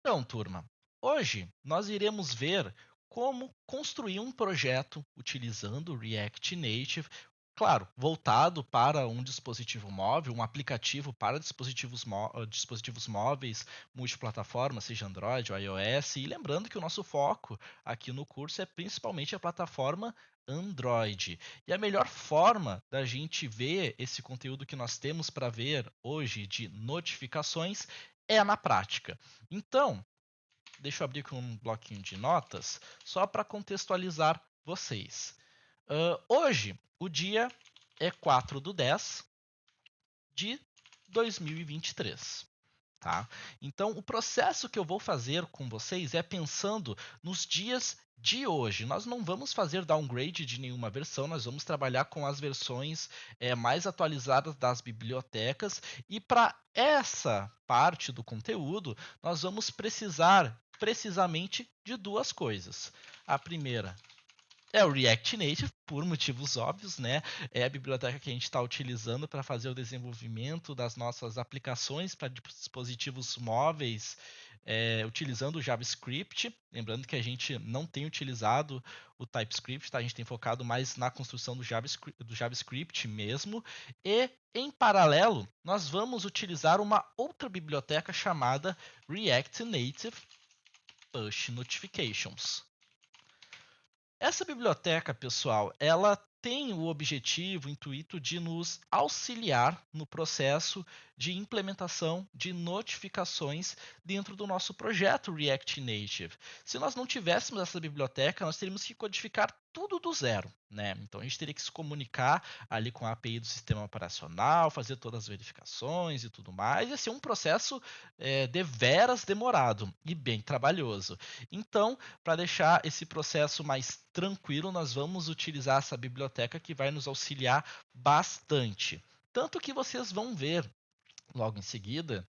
Então, turma, hoje nós iremos ver como construir um projeto utilizando o React Native, claro, voltado para um dispositivo móvel, um aplicativo para dispositivos móveis multiplataforma, seja Android ou iOS. E lembrando que o nosso foco aqui no curso é principalmente a plataforma Android. E a melhor forma da gente ver esse conteúdo que nós temos para ver hoje de notificações é na prática. Então, deixa eu abrir aqui um bloquinho de notas, só para contextualizar vocês. Hoje, o dia é 4/10 de 2023. Tá? Então, o processo que eu vou fazer com vocês é pensando nos dias de hoje. Nós não vamos fazer downgrade de nenhuma versão, nós vamos trabalhar com as versões mais atualizadas das bibliotecas. E para essa parte do conteúdo, nós vamos precisar precisamente de duas coisas. A primeira é o React Native, por motivos óbvios, né? É a biblioteca que a gente está utilizando para fazer o desenvolvimento das nossas aplicações para dispositivos móveis, utilizando o JavaScript. Lembrando que a gente não tem utilizado o TypeScript, tá? A gente tem focado mais na construção do JavaScript mesmo. E, em paralelo, nós vamos utilizar uma outra biblioteca chamada React Native Push Notifications. Essa biblioteca, pessoal, ela tem o objetivo, o intuito de nos auxiliar no processo de implementação de notificações dentro do nosso projeto React Native. Se nós não tivéssemos essa biblioteca, nós teríamos que codificar tudo do zero, né? Então a gente teria que se comunicar ali com a API do sistema operacional, fazer todas as verificações e tudo mais. Ia ser um processo deveras demorado e bem trabalhoso. Então, para deixar esse processo mais tranquilo, nós vamos utilizar essa biblioteca que vai nos auxiliar bastante. Tanto que vocês vão ver logo em seguida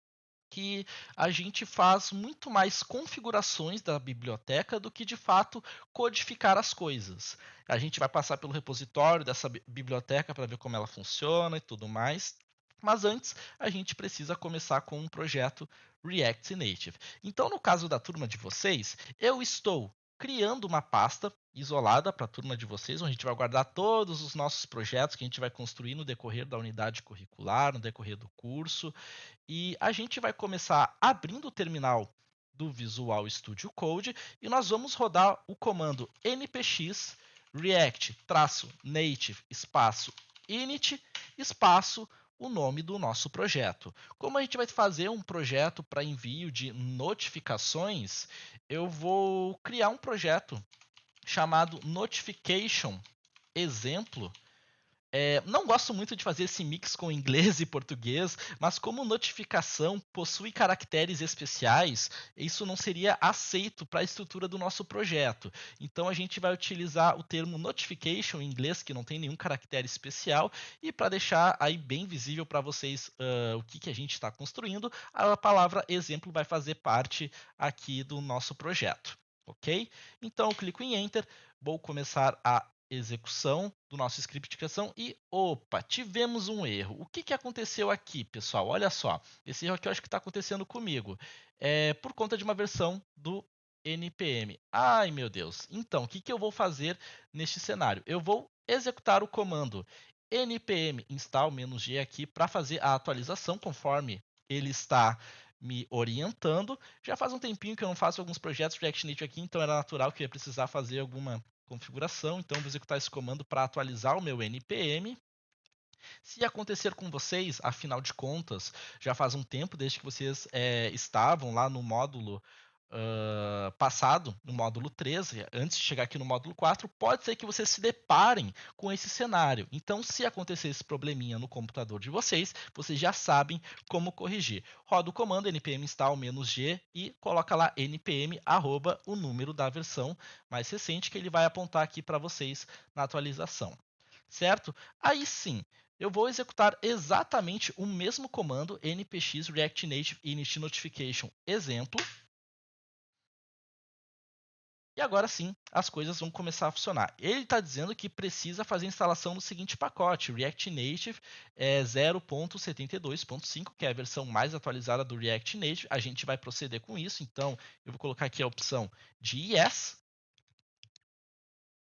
que a gente faz muito mais configurações da biblioteca do que de fato codificar as coisas. A gente vai passar pelo repositório dessa biblioteca para ver como ela funciona e tudo mais. Mas antes, a gente precisa começar com um projeto React Native. Então, no caso da turma de vocês, eu estou criando uma pasta isolada para a turma de vocês, onde a gente vai guardar todos os nossos projetos que a gente vai construir no decorrer da unidade curricular, no decorrer do curso. E a gente vai começar abrindo o terminal do Visual Studio Code e nós vamos rodar o comando npx react-native espaço init espaço o nome do nosso projeto. Como a gente vai fazer um projeto para envio de notificações, eu vou criar um projeto chamado notification exemplo. Não gosto muito de fazer esse mix com inglês e português, mas como notificação possui caracteres especiais, isso não seria aceito para a estrutura do nosso projeto. Então a gente vai utilizar o termo notification em inglês, que não tem nenhum caractere especial, e para deixar aí bem visível para vocês o que a gente está construindo, a palavra exemplo vai fazer parte aqui do nosso projeto. Ok? Então eu clico em Enter, vou começar a execução do nosso script de criação e, opa, tivemos um erro. O que aconteceu aqui, pessoal? Olha só, esse erro aqui eu acho que está acontecendo comigo. É por conta de uma versão do npm. Ai, meu Deus. Então, o que eu vou fazer neste cenário? Eu vou executar o comando npm install -g aqui para fazer a atualização conforme ele está me orientando. Já faz um tempinho que eu não faço alguns projetos React Native aqui, então era natural que eu ia precisar fazer alguma configuração. Então, vou executar esse comando para atualizar o meu npm. Se acontecer com vocês, afinal de contas, já faz um tempo desde que vocês estavam lá no módulo passado, no módulo 13, antes de chegar aqui no módulo 4, pode ser que vocês se deparem com esse cenário. Então, se acontecer esse probleminha no computador de vocês, vocês já sabem como corrigir. Roda o comando npm install -g e coloca lá npm o número da versão mais recente que ele vai apontar aqui para vocês na atualização. Certo? Aí sim, eu vou executar exatamente o mesmo comando npx react native init notification exemplo. E agora sim, as coisas vão começar a funcionar. Ele está dizendo que precisa fazer a instalação do seguinte pacote: React Native 0.72.5, que é a versão mais atualizada do React Native. A gente vai proceder com isso, então eu vou colocar aqui a opção de Yes.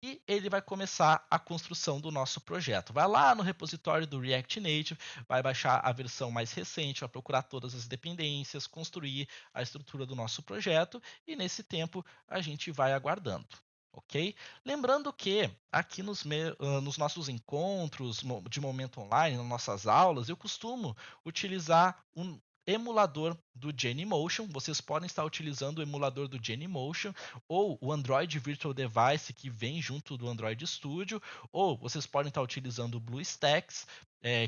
E ele vai começar a construção do nosso projeto. Vai lá no repositório do React Native, vai baixar a versão mais recente, vai procurar todas as dependências, construir a estrutura do nosso projeto e nesse tempo a gente vai aguardando. Ok? Lembrando que aqui nos nossos encontros de momento online, nas nossas aulas, eu costumo utilizar um emulador do Genymotion. Vocês podem estar utilizando o emulador do Genymotion ou o Android Virtual Device que vem junto do Android Studio, ou vocês podem estar utilizando o BlueStacks,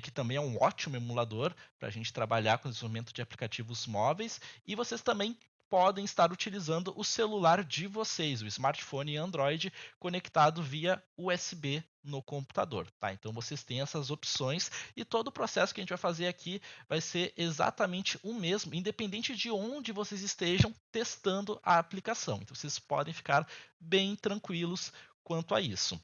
que também é um ótimo emulador para a gente trabalhar com o desenvolvimento de aplicativos móveis, e vocês também podem estar utilizando o celular de vocês, o smartphone Android conectado via USB no computador, tá? Então vocês têm essas opções e todo o processo que a gente vai fazer aqui vai ser exatamente o mesmo, independente de onde vocês estejam testando a aplicação. Então vocês podem ficar bem tranquilos quanto a isso.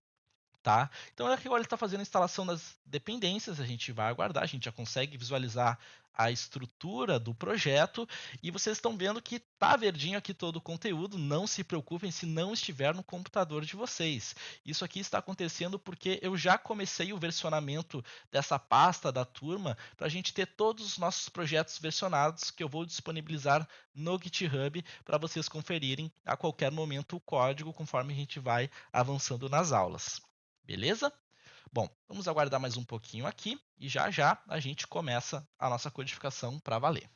Tá? Então aqui agora ele está fazendo a instalação das dependências, a gente vai aguardar, a gente já consegue visualizar a estrutura do projeto e vocês estão vendo que está verdinho aqui todo o conteúdo. Não se preocupem se não estiver no computador de vocês. Isso aqui está acontecendo porque eu já comecei o versionamento dessa pasta da turma para a gente ter todos os nossos projetos versionados que eu vou disponibilizar no GitHub para vocês conferirem a qualquer momento o código conforme a gente vai avançando nas aulas. Beleza? Bom, vamos aguardar mais um pouquinho aqui e já já a gente começa a nossa codificação para valer.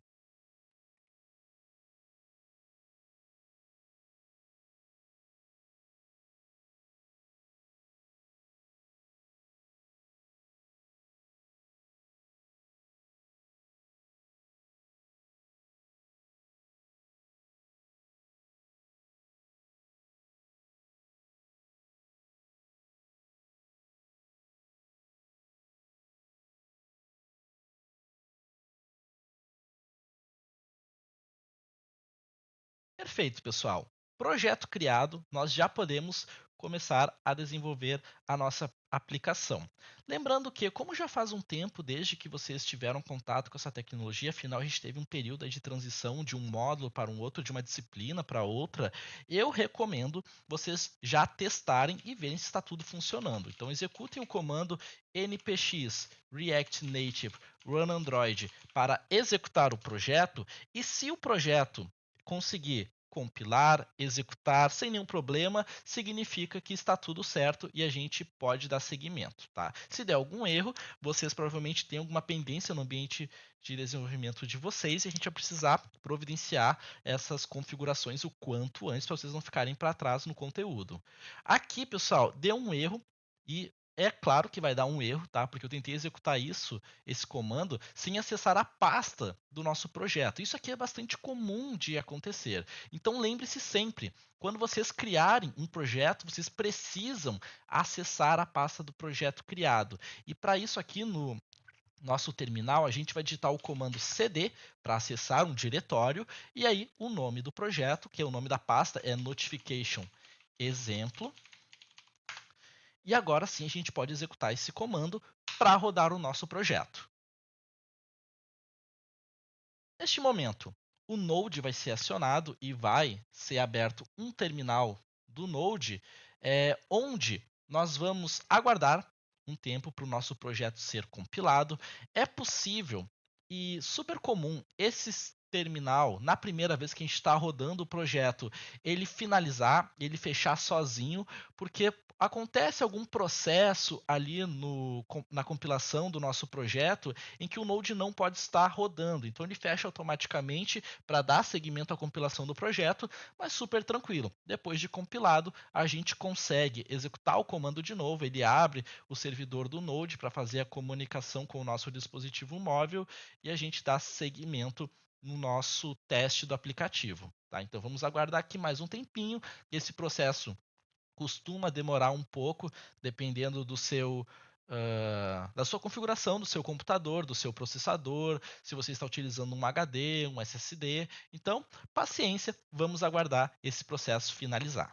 Perfeito, pessoal. Projeto criado, nós já podemos começar a desenvolver a nossa aplicação. Lembrando que, como já faz um tempo desde que vocês tiveram contato com essa tecnologia, afinal a gente teve um período de transição de um módulo para um outro, de uma disciplina para outra, eu recomendo vocês já testarem e verem se está tudo funcionando. Então executem o comando npx react native run android para executar o projeto e se o projeto conseguir compilar, executar sem nenhum problema, significa que está tudo certo e a gente pode dar seguimento, tá? Se der algum erro, vocês provavelmente têm alguma pendência no ambiente de desenvolvimento de vocês e a gente vai precisar providenciar essas configurações o quanto antes para vocês não ficarem para trás no conteúdo. Aqui, pessoal, deu um erro e é claro que vai dar um erro, tá? Porque eu tentei executar esse comando, sem acessar a pasta do nosso projeto. Isso aqui é bastante comum de acontecer. Então lembre-se sempre, quando vocês criarem um projeto, vocês precisam acessar a pasta do projeto criado. E para isso aqui no nosso terminal, a gente vai digitar o comando cd para acessar um diretório e aí o nome do projeto, que é o nome da pasta, é notification exemplo. E agora sim a gente pode executar esse comando para rodar o nosso projeto. Neste momento, o Node vai ser acionado e vai ser aberto um terminal do Node, onde nós vamos aguardar um tempo para o nosso projeto ser compilado. É possível e super comum esse terminal, na primeira vez que a gente está rodando o projeto, ele finalizar, ele fechar sozinho, porque acontece algum processo ali na compilação do nosso projeto em que o Node não pode estar rodando. Então ele fecha automaticamente para dar seguimento à compilação do projeto, mas super tranquilo. Depois de compilado, a gente consegue executar o comando de novo, ele abre o servidor do Node para fazer a comunicação com o nosso dispositivo móvel e a gente dá seguimento no nosso teste do aplicativo. Tá? Então vamos aguardar aqui mais um tempinho. Esse processo costuma demorar um pouco, dependendo da sua configuração, do seu computador, do seu processador, se você está utilizando um HD, um SSD. Então, paciência, vamos aguardar esse processo finalizar.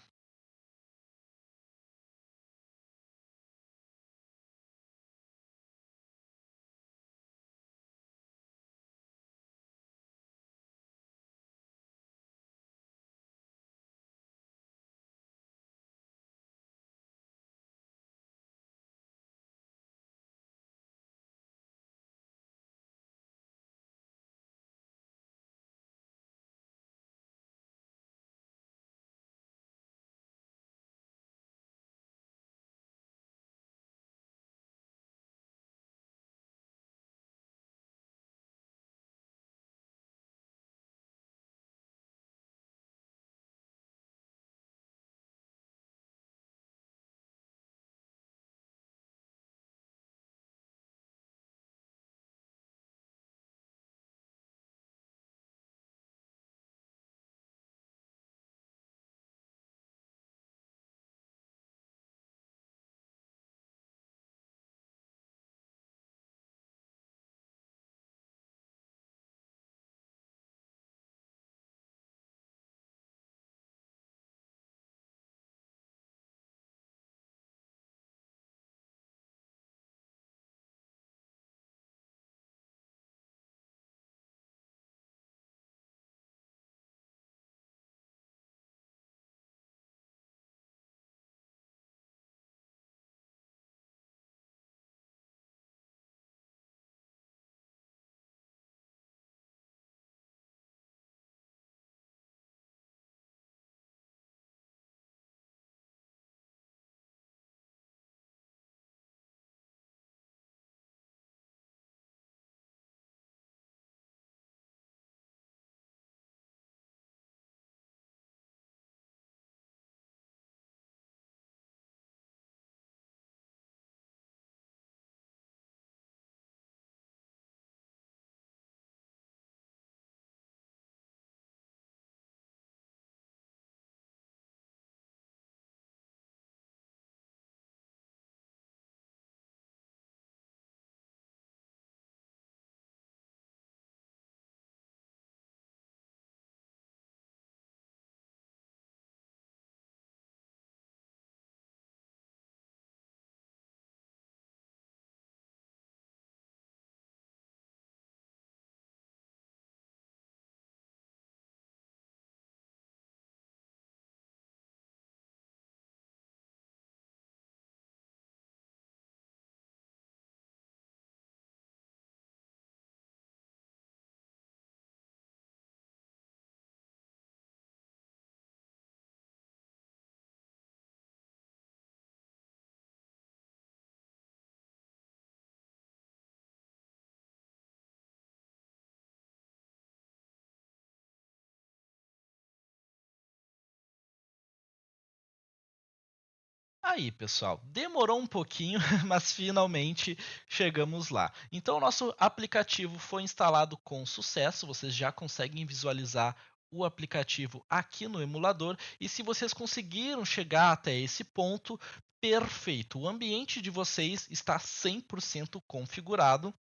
Aí, pessoal, demorou um pouquinho, mas finalmente chegamos lá. Então, o nosso aplicativo foi instalado com sucesso. Vocês já conseguem visualizar o aplicativo aqui no emulador. E se vocês conseguiram chegar até esse ponto, perfeito. O ambiente de vocês está 100% configurado.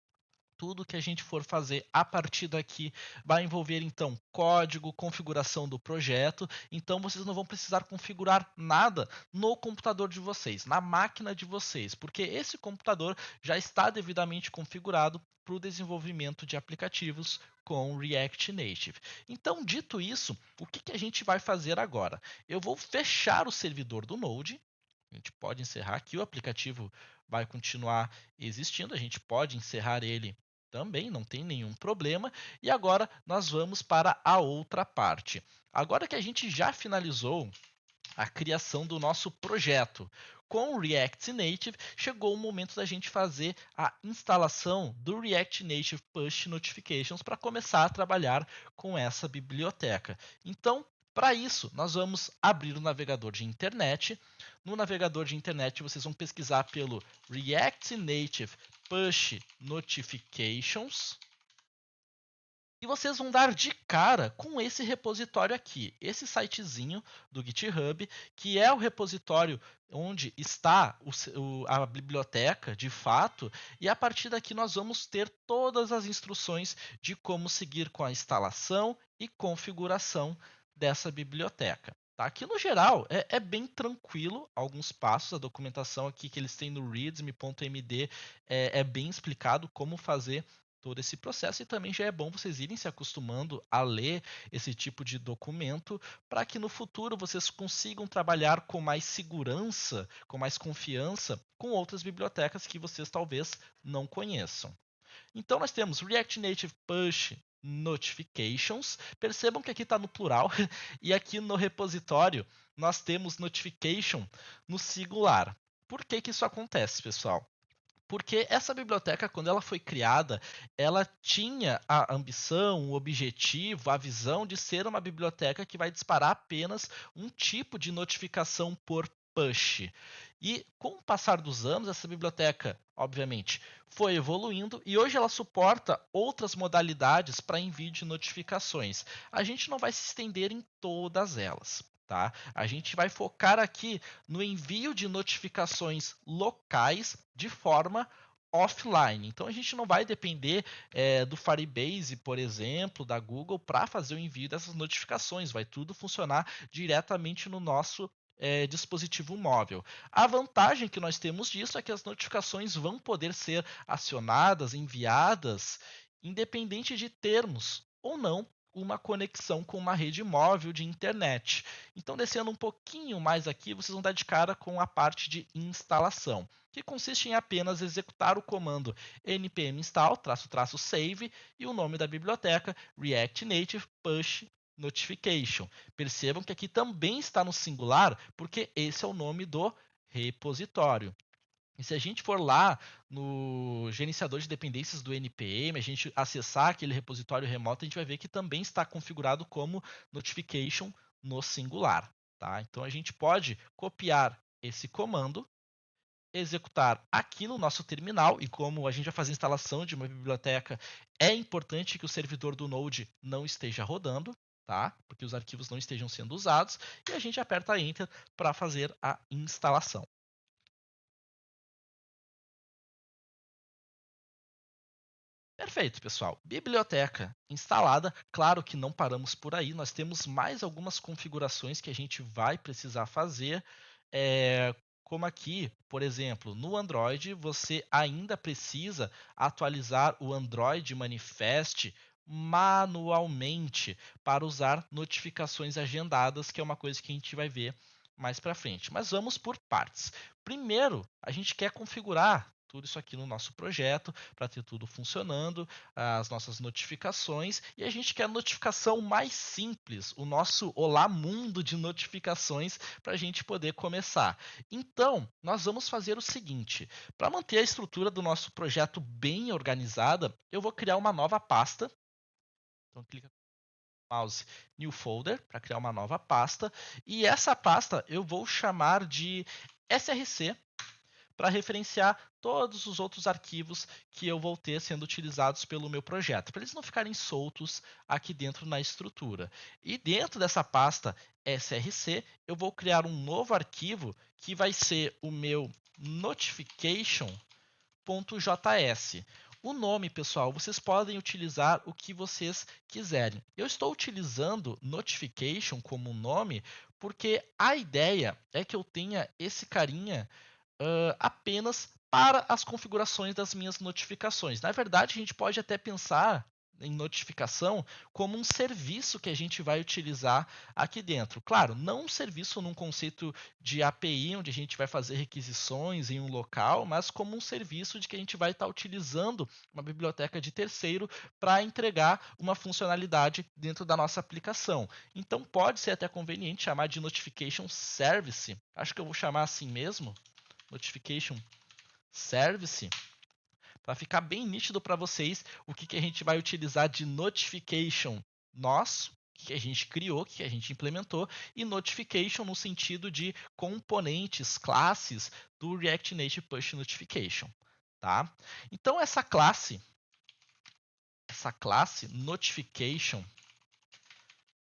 Tudo que a gente for fazer a partir daqui vai envolver então código, configuração do projeto. Então vocês não vão precisar configurar nada no computador de vocês, na máquina de vocês, porque esse computador já está devidamente configurado para o desenvolvimento de aplicativos com React Native. Então, dito isso, o que a gente vai fazer agora? Eu vou fechar o servidor do Node. A gente pode encerrar aqui, o aplicativo vai continuar existindo, a gente pode encerrar ele também, não tem nenhum problema. E agora nós vamos para a outra parte. Agora que a gente já finalizou a criação do nosso projeto com o React Native, chegou o momento da gente fazer a instalação do React Native Push Notifications para começar a trabalhar com essa biblioteca. Então, para isso, nós vamos abrir o navegador de internet. No navegador de internet, vocês vão pesquisar pelo React Native Push Notifications. E vocês vão dar de cara com esse repositório aqui, esse sitezinho do GitHub, que é o repositório onde está a biblioteca de fato, e a partir daqui nós vamos ter todas as instruções de como seguir com a instalação e configuração dessa biblioteca. Tá? Aqui no geral é bem tranquilo, alguns passos, a documentação aqui que eles têm no readme.md é bem explicado como fazer todo esse processo, e também já é bom vocês irem se acostumando a ler esse tipo de documento para que no futuro vocês consigam trabalhar com mais segurança, com mais confiança com outras bibliotecas que vocês talvez não conheçam. Então nós temos React Native Push Notifications. Percebam que aqui está no plural e aqui no repositório nós temos Notification no singular. Por que isso acontece, pessoal? Porque essa biblioteca, quando ela foi criada, ela tinha a ambição, o objetivo, a visão de ser uma biblioteca que vai disparar apenas um tipo de notificação por push. E com o passar dos anos, essa biblioteca, obviamente, foi evoluindo e hoje ela suporta outras modalidades para envio de notificações. A gente não vai se estender em todas elas. Tá? A gente vai focar aqui no envio de notificações locais de forma offline. Então a gente não vai depender do Firebase, por exemplo, da Google, para fazer o envio dessas notificações. Vai tudo funcionar diretamente no nosso dispositivo móvel. A vantagem que nós temos disso é que as notificações vão poder ser acionadas, enviadas, independente de termos ou não uma conexão com uma rede móvel de internet. Então, descendo um pouquinho mais aqui, vocês vão dar de cara com a parte de instalação, que consiste em apenas executar o comando npm install --save e o nome da biblioteca React Native Push Notification. Percebam que aqui também está no singular, porque esse é o nome do repositório. E se a gente for lá no gerenciador de dependências do npm, a gente acessar aquele repositório remoto, a gente vai ver que também está configurado como notification no singular. Tá? Então a gente pode copiar esse comando, executar aqui no nosso terminal, e como a gente vai fazer a instalação de uma biblioteca, é importante que o servidor do Node não esteja rodando, tá? Porque os arquivos não estejam sendo usados, e a gente aperta Enter para fazer a instalação. Perfeito, pessoal. Biblioteca instalada. Claro que não paramos por aí, nós temos mais algumas configurações que a gente vai precisar fazer. Como aqui, por exemplo, no Android, você ainda precisa atualizar o Android Manifest manualmente para usar notificações agendadas, que é uma coisa que a gente vai ver mais para frente. Mas vamos por partes. Primeiro, a gente quer configurar tudo isso aqui no nosso projeto para ter tudo funcionando, as nossas notificações, e a gente quer a notificação mais simples, o nosso Olá Mundo de notificações para a gente poder começar. Então, nós vamos fazer o seguinte: para manter a estrutura do nosso projeto bem organizada, eu vou criar uma nova pasta. Então, clica com o mouse New Folder para criar uma nova pasta, e essa pasta eu vou chamar de src para referenciar todos os outros arquivos que eu vou ter sendo utilizados pelo meu projeto, para eles não ficarem soltos aqui dentro na estrutura. E dentro dessa pasta src, eu vou criar um novo arquivo que vai ser o meu notification.js. O nome, pessoal, vocês podem utilizar o que vocês quiserem. Eu estou utilizando notification como nome porque a ideia é que eu tenha esse carinha apenas para as configurações das minhas notificações. Na verdade, a gente pode até pensar em notificação como um serviço que a gente vai utilizar aqui dentro. Claro, não um serviço num conceito de API, onde a gente vai fazer requisições em um local, mas como um serviço de que a gente vai estar utilizando uma biblioteca de terceiro para entregar uma funcionalidade dentro da nossa aplicação. Então, pode ser até conveniente chamar de Notification Service. Acho que eu vou chamar assim mesmo. Notification Service, para ficar bem nítido para vocês o que a gente vai utilizar de notification nosso, que a gente criou, que a gente implementou, e notification no sentido de componentes, classes do React Native Push Notification. Tá? Então, essa classe Notification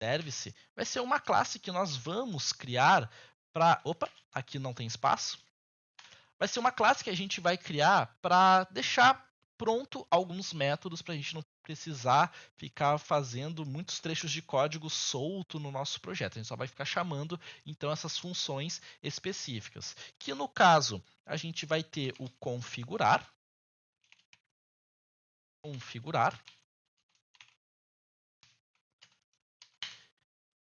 Service vai ser uma classe que nós vamos criar para... Opa, aqui não tem espaço. Vai ser uma classe que a gente vai criar para deixar pronto alguns métodos para a gente não precisar ficar fazendo muitos trechos de código solto no nosso projeto. A gente só vai ficar chamando então essas funções específicas. Que no caso a gente vai ter o configurar,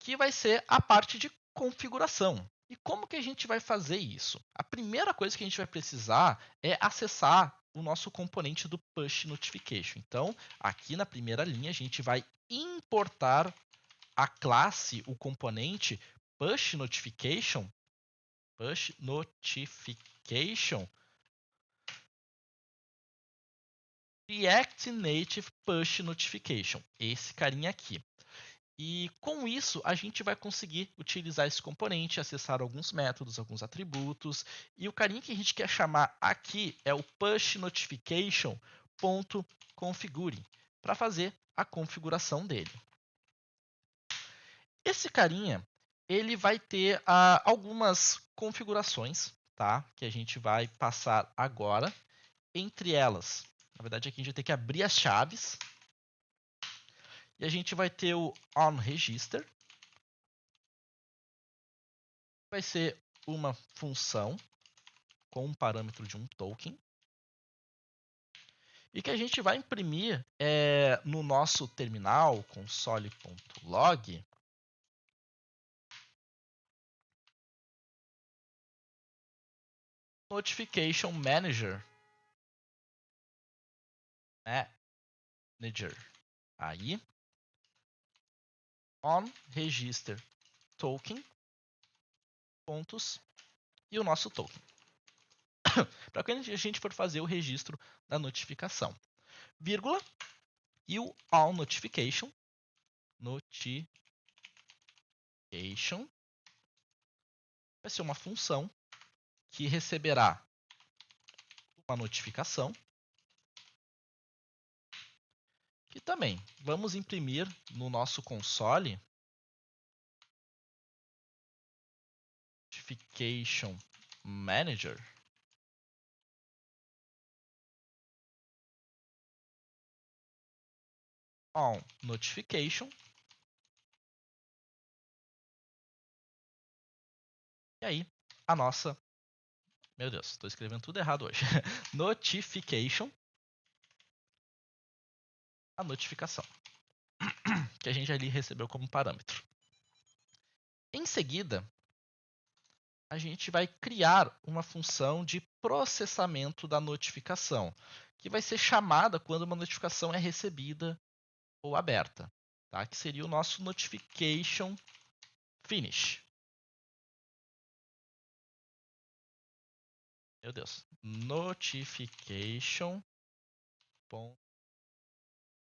que vai ser a parte de configuração. E como que a gente vai fazer isso? A primeira coisa que a gente vai precisar é acessar o nosso componente do push notification. Então, aqui na primeira linha, a gente vai importar a classe, o componente push notification React Native Push Notification, esse carinha aqui. E com isso, a gente vai conseguir utilizar esse componente, acessar alguns métodos, alguns atributos. E o carinha que a gente quer chamar aqui é o push notification.configure, para fazer a configuração dele. Esse carinha, ele vai ter algumas configurações, tá? Que a gente vai passar agora. Entre elas, na verdade aqui a gente vai ter que abrir as chaves. E a gente vai ter o onRegister. Vai ser uma função com um parâmetro de um token. E que a gente vai imprimir no nosso terminal, console.log, Notification Manager. Aí, onRegister token, pontos, e o nosso token. Para quando a gente for fazer o registro da notificação. Vírgula, e o onNotification. Vai ser uma função que receberá uma notificação. Que também vamos imprimir no nosso console Notification Manager. On Notification. E aí, a nossa... Meu Deus, estou escrevendo tudo errado hoje. Notification. A notificação. Que a gente ali recebeu como parâmetro. Em seguida, a gente vai criar uma função de processamento da notificação, que vai ser chamada quando uma notificação é recebida ou aberta, tá? Que seria o nosso notification finish. Meu Deus. Notification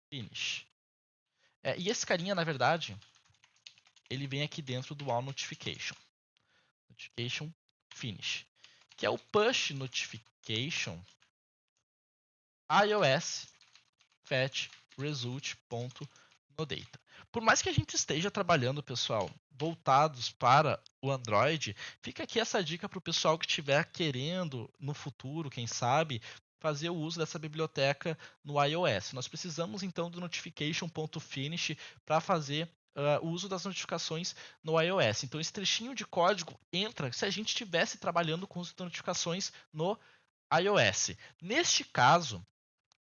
finish. E esse carinha, na verdade, ele vem aqui dentro do all notification. Notification finish. que é o push notification iOS fetch result.noData. Por mais que a gente esteja trabalhando, pessoal, voltados para o Android, fica aqui essa dica para o pessoal que estiver querendo, no futuro, quem sabe, fazer o uso dessa biblioteca no iOS. Nós precisamos, então, do notification.finish para fazer o uso das notificações no iOS. Então, esse trechinho de código entra se a gente estivesse trabalhando com as notificações no iOS. Neste caso,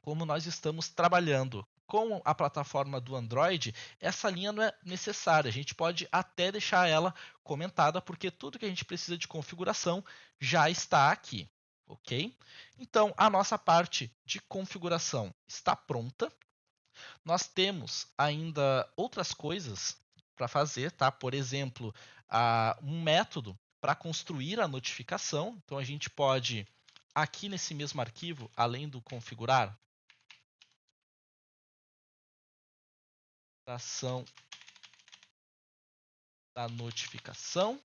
como nós estamos trabalhando com a plataforma do Android, essa linha não é necessária. A gente pode até deixar ela comentada, porque tudo que a gente precisa de configuração já está aqui, ok? Então, a nossa parte de configuração está pronta. Nós temos ainda outras coisas para fazer, tá? Por exemplo, um método para construir a notificação. Então, a gente pode, aqui nesse mesmo arquivo, além do configurar, da notificação,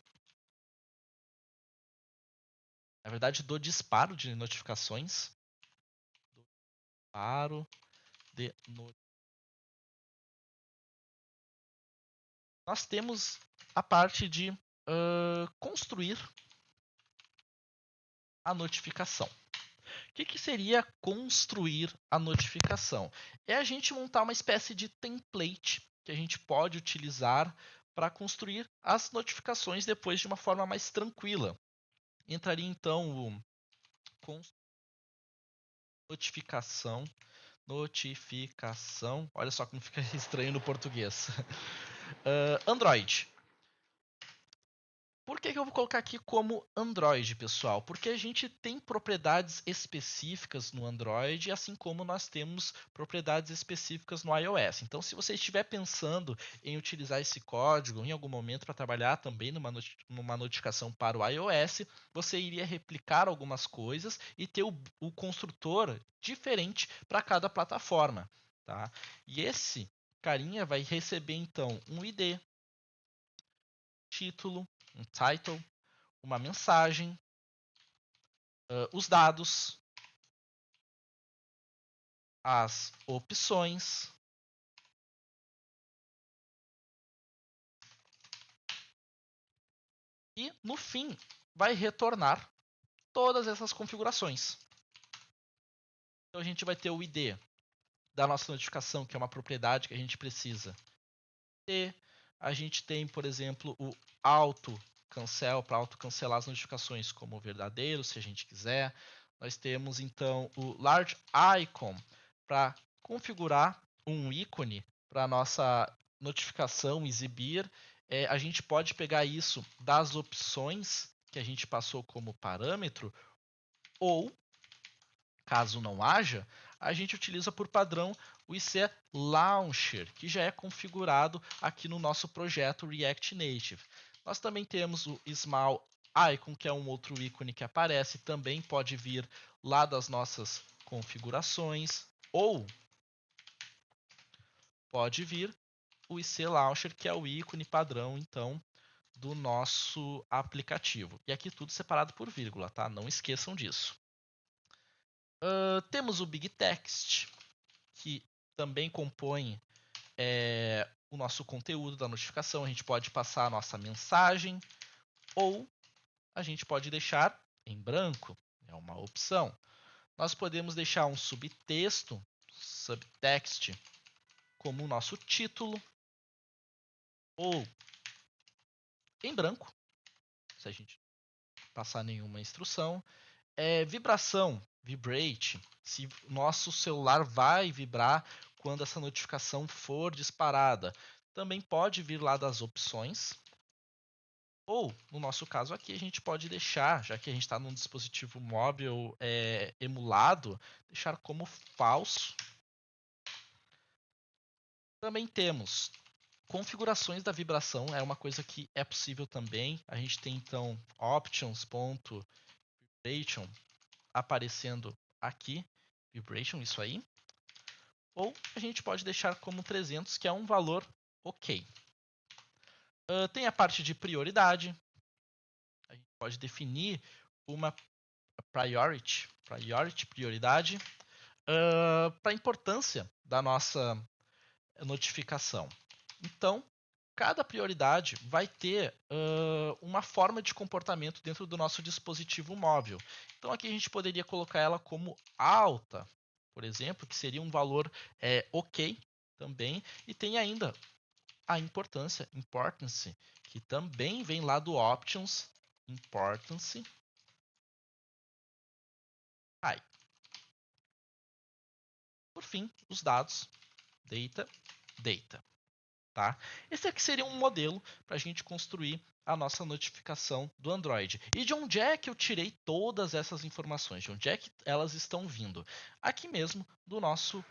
na verdade do disparo de notificações, nós temos a parte de construir a notificação. O que seria construir a notificação? É a gente montar uma espécie de template que a gente pode utilizar para construir as notificações depois de uma forma mais tranquila. Entraria então o notificação. Olha só como fica estranho no português. Android. Por que eu vou colocar aqui como Android, pessoal? Porque a gente tem propriedades específicas no Android, assim como nós temos propriedades específicas no iOS. Então, se você estiver pensando em utilizar esse código em algum momento para trabalhar também numa notificação para o iOS, você iria replicar algumas coisas e ter o construtor diferente para cada plataforma. Tá? E esse carinha vai receber, então, um ID, título, um title, uma mensagem, os dados, as opções e, no fim, vai retornar todas essas configurações. Então, a gente vai ter o ID da nossa notificação, que é uma propriedade que a gente precisa ter. A gente tem, por exemplo, o auto-cancel, para auto-cancelar as notificações como verdadeiro, se a gente quiser. Nós temos, então, o large icon para configurar um ícone para a nossa notificação exibir. A gente pode pegar isso das opções que a gente passou como parâmetro, ou, caso não haja, a gente utiliza por padrão o IC Launcher, que já é configurado aqui no nosso projeto React Native. Nós também temos o Small Icon, que é um outro ícone que aparece, também pode vir lá das nossas configurações, ou pode vir o IC Launcher, que é o ícone padrão, então, do nosso aplicativo. E aqui tudo separado por vírgula, tá? Não esqueçam disso. Temos o Big Text, que também compõe o nosso conteúdo da notificação. A gente pode passar a nossa mensagem ou a gente pode deixar em branco, é uma opção. Nós podemos deixar um subtexto, subtext, como o nosso título, ou em branco, se a gente passar nenhuma instrução. Vibração, vibrate, se o nosso celular vai vibrar quando essa notificação for disparada. Também pode vir lá das opções. Ou, no nosso caso aqui, a gente pode deixar, já que a gente está num dispositivo móvel emulado, deixar como falso. Também temos configurações da vibração, é uma coisa que é possível também. A gente tem então options.vibration aparecendo aqui, vibration, isso aí. Ou a gente pode deixar como 300, que é um valor ok. Tem a parte de prioridade. A gente pode definir uma prioridade, para a importância da nossa notificação. Então, cada prioridade vai ter uma forma de comportamento dentro do nosso dispositivo móvel. Então, aqui a gente poderia colocar ela como alta, por exemplo, que seria um valor ok também. E tem ainda a importance, que também vem lá do Options, Importance, High. Por fim, os dados, Data. Tá? Esse aqui seria um modelo para a gente construir a nossa notificação do Android. E de onde é que eu tirei todas essas informações? De onde é que elas estão vindo? Aqui mesmo do nosso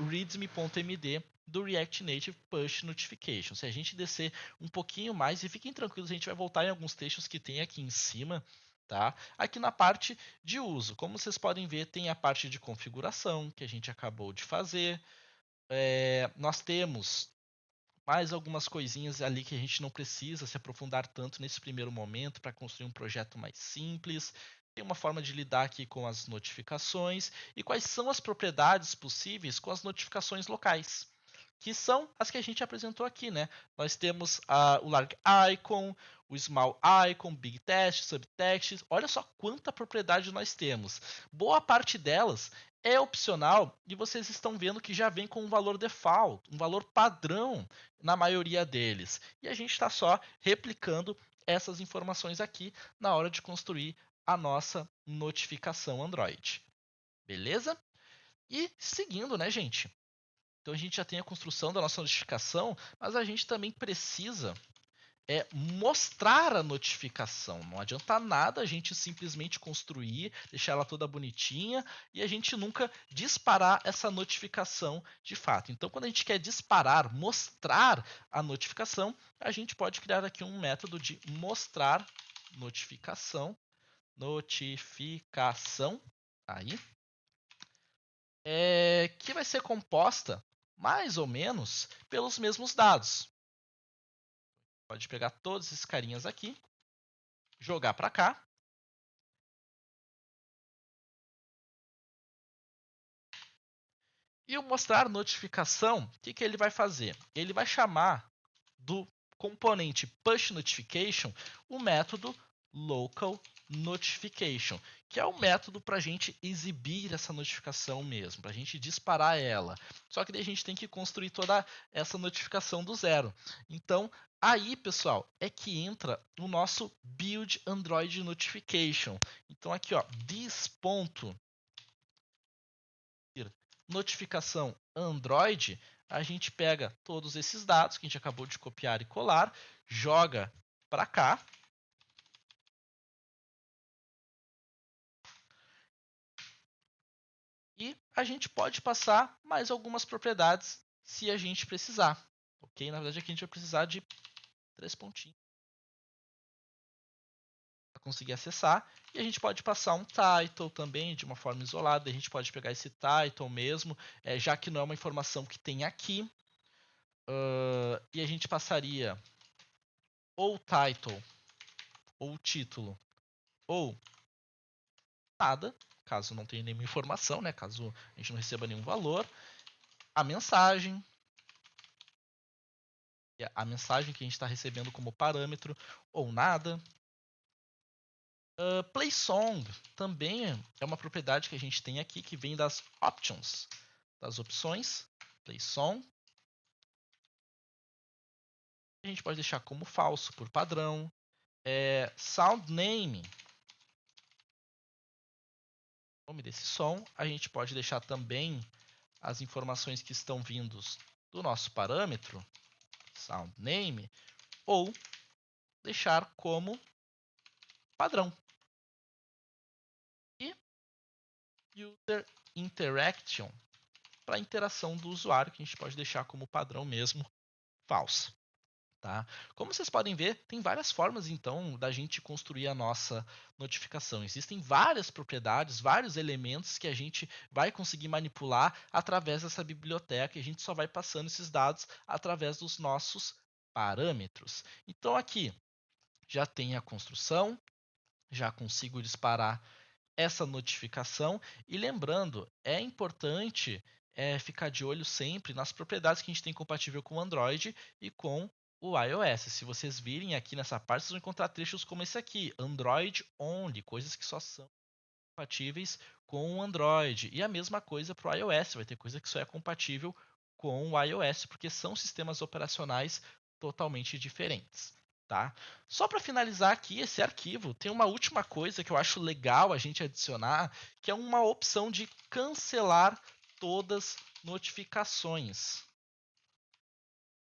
readme.md do React Native Push Notification. Se a gente descer um pouquinho mais, e fiquem tranquilos, a gente vai voltar em alguns textos que tem aqui em cima. Tá? Aqui na parte de uso, como vocês podem ver, tem a parte de configuração que a gente acabou de fazer. Nós temos mais algumas coisinhas ali que a gente não precisa se aprofundar tanto nesse primeiro momento para construir um projeto mais simples. Tem uma forma de lidar aqui com as notificações e quais são as propriedades possíveis com as notificações locais, que são as que a gente apresentou aqui, né? Nós temos o large icon, o small icon, big text, subtext. Olha só quanta propriedade nós temos. Boa parte delas é opcional e vocês estão vendo que já vem com um valor default, um valor padrão na maioria deles. E a gente está só replicando essas informações aqui na hora de construir a nossa notificação Android. Beleza? E seguindo, né, gente? Então a gente já tem a construção da nossa notificação, mas a gente também precisa mostrar a notificação. Não adianta nada a gente simplesmente construir, deixar ela toda bonitinha e a gente nunca disparar essa notificação de fato. Então, quando a gente quer disparar, mostrar a notificação, a gente pode criar aqui um método de mostrar notificação, aí, que vai ser composta mais ou menos pelos mesmos dados. Pode pegar todos esses carinhas aqui, jogar para cá. E o mostrar notificação, o que ele vai fazer? Ele vai chamar do componente push notification o método local notification, que é o método para a gente exibir essa notificação mesmo, para a gente disparar ela. Só que daí a gente tem que construir toda essa notificação do zero. Então, aí, pessoal, é que entra o nosso build Android notification. Então, aqui, ó, this ponto notificação Android, a gente pega todos esses dados que a gente acabou de copiar e colar, joga para cá. E a gente pode passar mais algumas propriedades se a gente precisar. Ok? Na verdade, aqui a gente vai precisar de 3 pontinhos para conseguir acessar. E a gente pode passar um title também de uma forma isolada. A gente pode pegar esse title mesmo, já que não é uma informação que tem aqui. E a gente passaria ou title, ou título, ou nada, caso não tenha nenhuma informação, né? Caso a gente não receba nenhum valor. A mensagem que a gente está recebendo como parâmetro, ou nada. Play Song também é uma propriedade que a gente tem aqui, que vem das options, das opções. Play Song. A gente pode deixar como falso por padrão. Sound Name, nome desse som. A gente pode deixar também as informações que estão vindos do nosso parâmetro, Sound Name, ou deixar como padrão. E User Interaction, para a interação do usuário, que a gente pode deixar como padrão mesmo, falso. Tá? Como vocês podem ver, tem várias formas então da gente construir a nossa notificação. Existem várias propriedades, vários elementos que a gente vai conseguir manipular através dessa biblioteca e a gente só vai passando esses dados através dos nossos parâmetros. Então aqui já tem a construção, já consigo disparar essa notificação. E lembrando, é importante ficar de olho sempre nas propriedades que a gente tem compatível com o Android e com o iOS. Se vocês virem aqui nessa parte, vocês vão encontrar trechos como esse aqui, Android Only, coisas que só são compatíveis com o Android. E a mesma coisa para o iOS, vai ter coisa que só é compatível com o iOS, porque são sistemas operacionais totalmente diferentes. Tá? Só para finalizar aqui esse arquivo, tem uma última coisa que eu acho legal a gente adicionar, que é uma opção de cancelar todas notificações.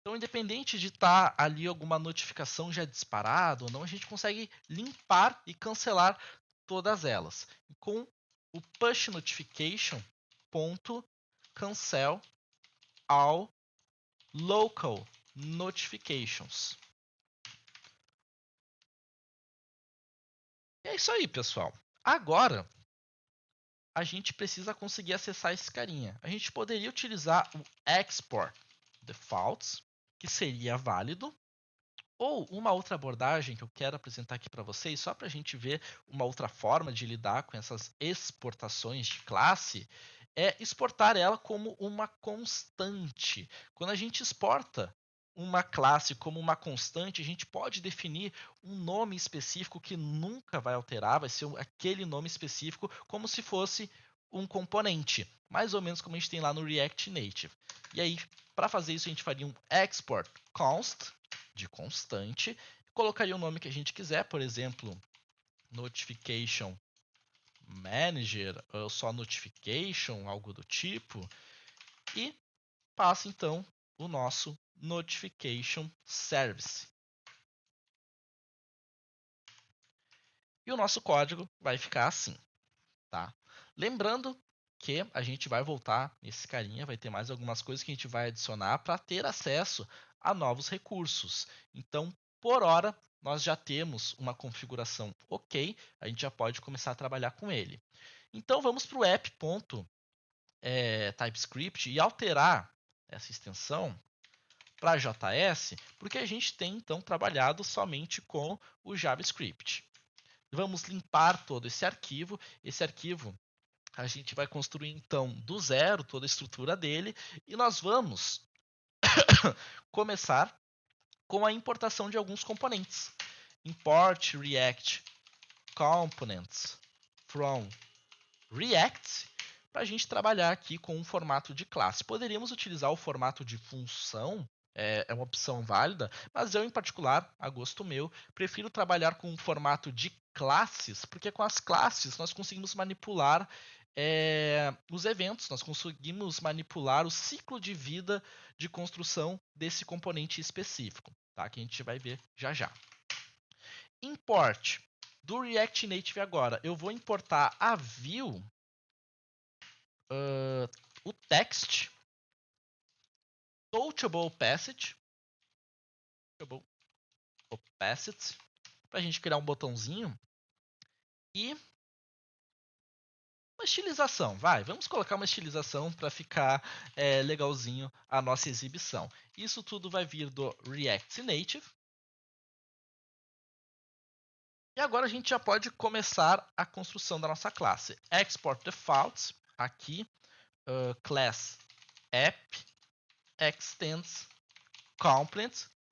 Então, independente de estar ali alguma notificação já disparada ou não, a gente consegue limpar e cancelar todas elas. Com o push notification cancel all local notifications. E é isso aí, pessoal. Agora, a gente precisa conseguir acessar esse carinha. A gente poderia utilizar o export defaults, que seria válido, ou uma outra abordagem que eu quero apresentar aqui para vocês, só para a gente ver uma outra forma de lidar com essas exportações de classe, é exportar ela como uma constante. Quando a gente exporta uma classe como uma constante, a gente pode definir um nome específico que nunca vai alterar, vai ser aquele nome específico, como se fosse um componente, mais ou menos como a gente tem lá no React Native. E aí, para fazer isso, a gente faria um export const de constante, colocaria o nome que a gente quiser, por exemplo, notification manager, ou só notification, algo do tipo, e passa então o nosso notification service. E o nosso código vai ficar assim, tá? Lembrando que a gente vai voltar nesse carinha, vai ter mais algumas coisas que a gente vai adicionar para ter acesso a novos recursos. Então, por hora, nós já temos uma configuração ok, a gente já pode começar a trabalhar com ele. Então, vamos para o app.TypeScript e alterar essa extensão para JS, porque a gente tem então trabalhado somente com o JavaScript. Vamos limpar todo esse arquivo. Esse arquivo a gente vai construir então do zero toda a estrutura dele e nós vamos começar com a importação de alguns componentes. Import React Components from React para a gente trabalhar aqui com um formato de classe. Poderíamos utilizar o formato de função, é uma opção válida, mas eu, em particular, a gosto meu, prefiro trabalhar com um formato de classes, porque com as classes nós conseguimos manipular os eventos, nós conseguimos manipular o ciclo de vida de construção desse componente específico, tá? Que a gente vai ver já já. Import do React Native agora. Eu vou importar a view, o text, touchable passage, para a gente criar um botãozinho e uma estilização. Vamos colocar uma estilização para ficar legalzinho a nossa exibição. Isso tudo vai vir do React Native. E agora a gente já pode começar a construção da nossa classe. Export defaults, aqui, class app extends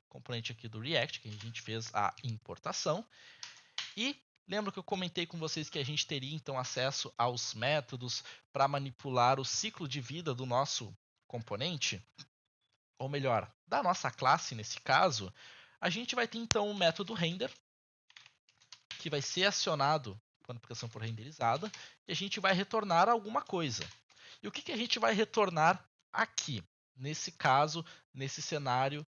componente aqui do React, que a gente fez a importação. E lembra que eu comentei com vocês que a gente teria então acesso aos métodos para manipular o ciclo de vida do nosso componente? Ou melhor, da nossa classe nesse caso, a gente vai ter então um método render, que vai ser acionado quando a aplicação for renderizada, e a gente vai retornar alguma coisa. E o que a gente vai retornar aqui, nesse caso, nesse cenário,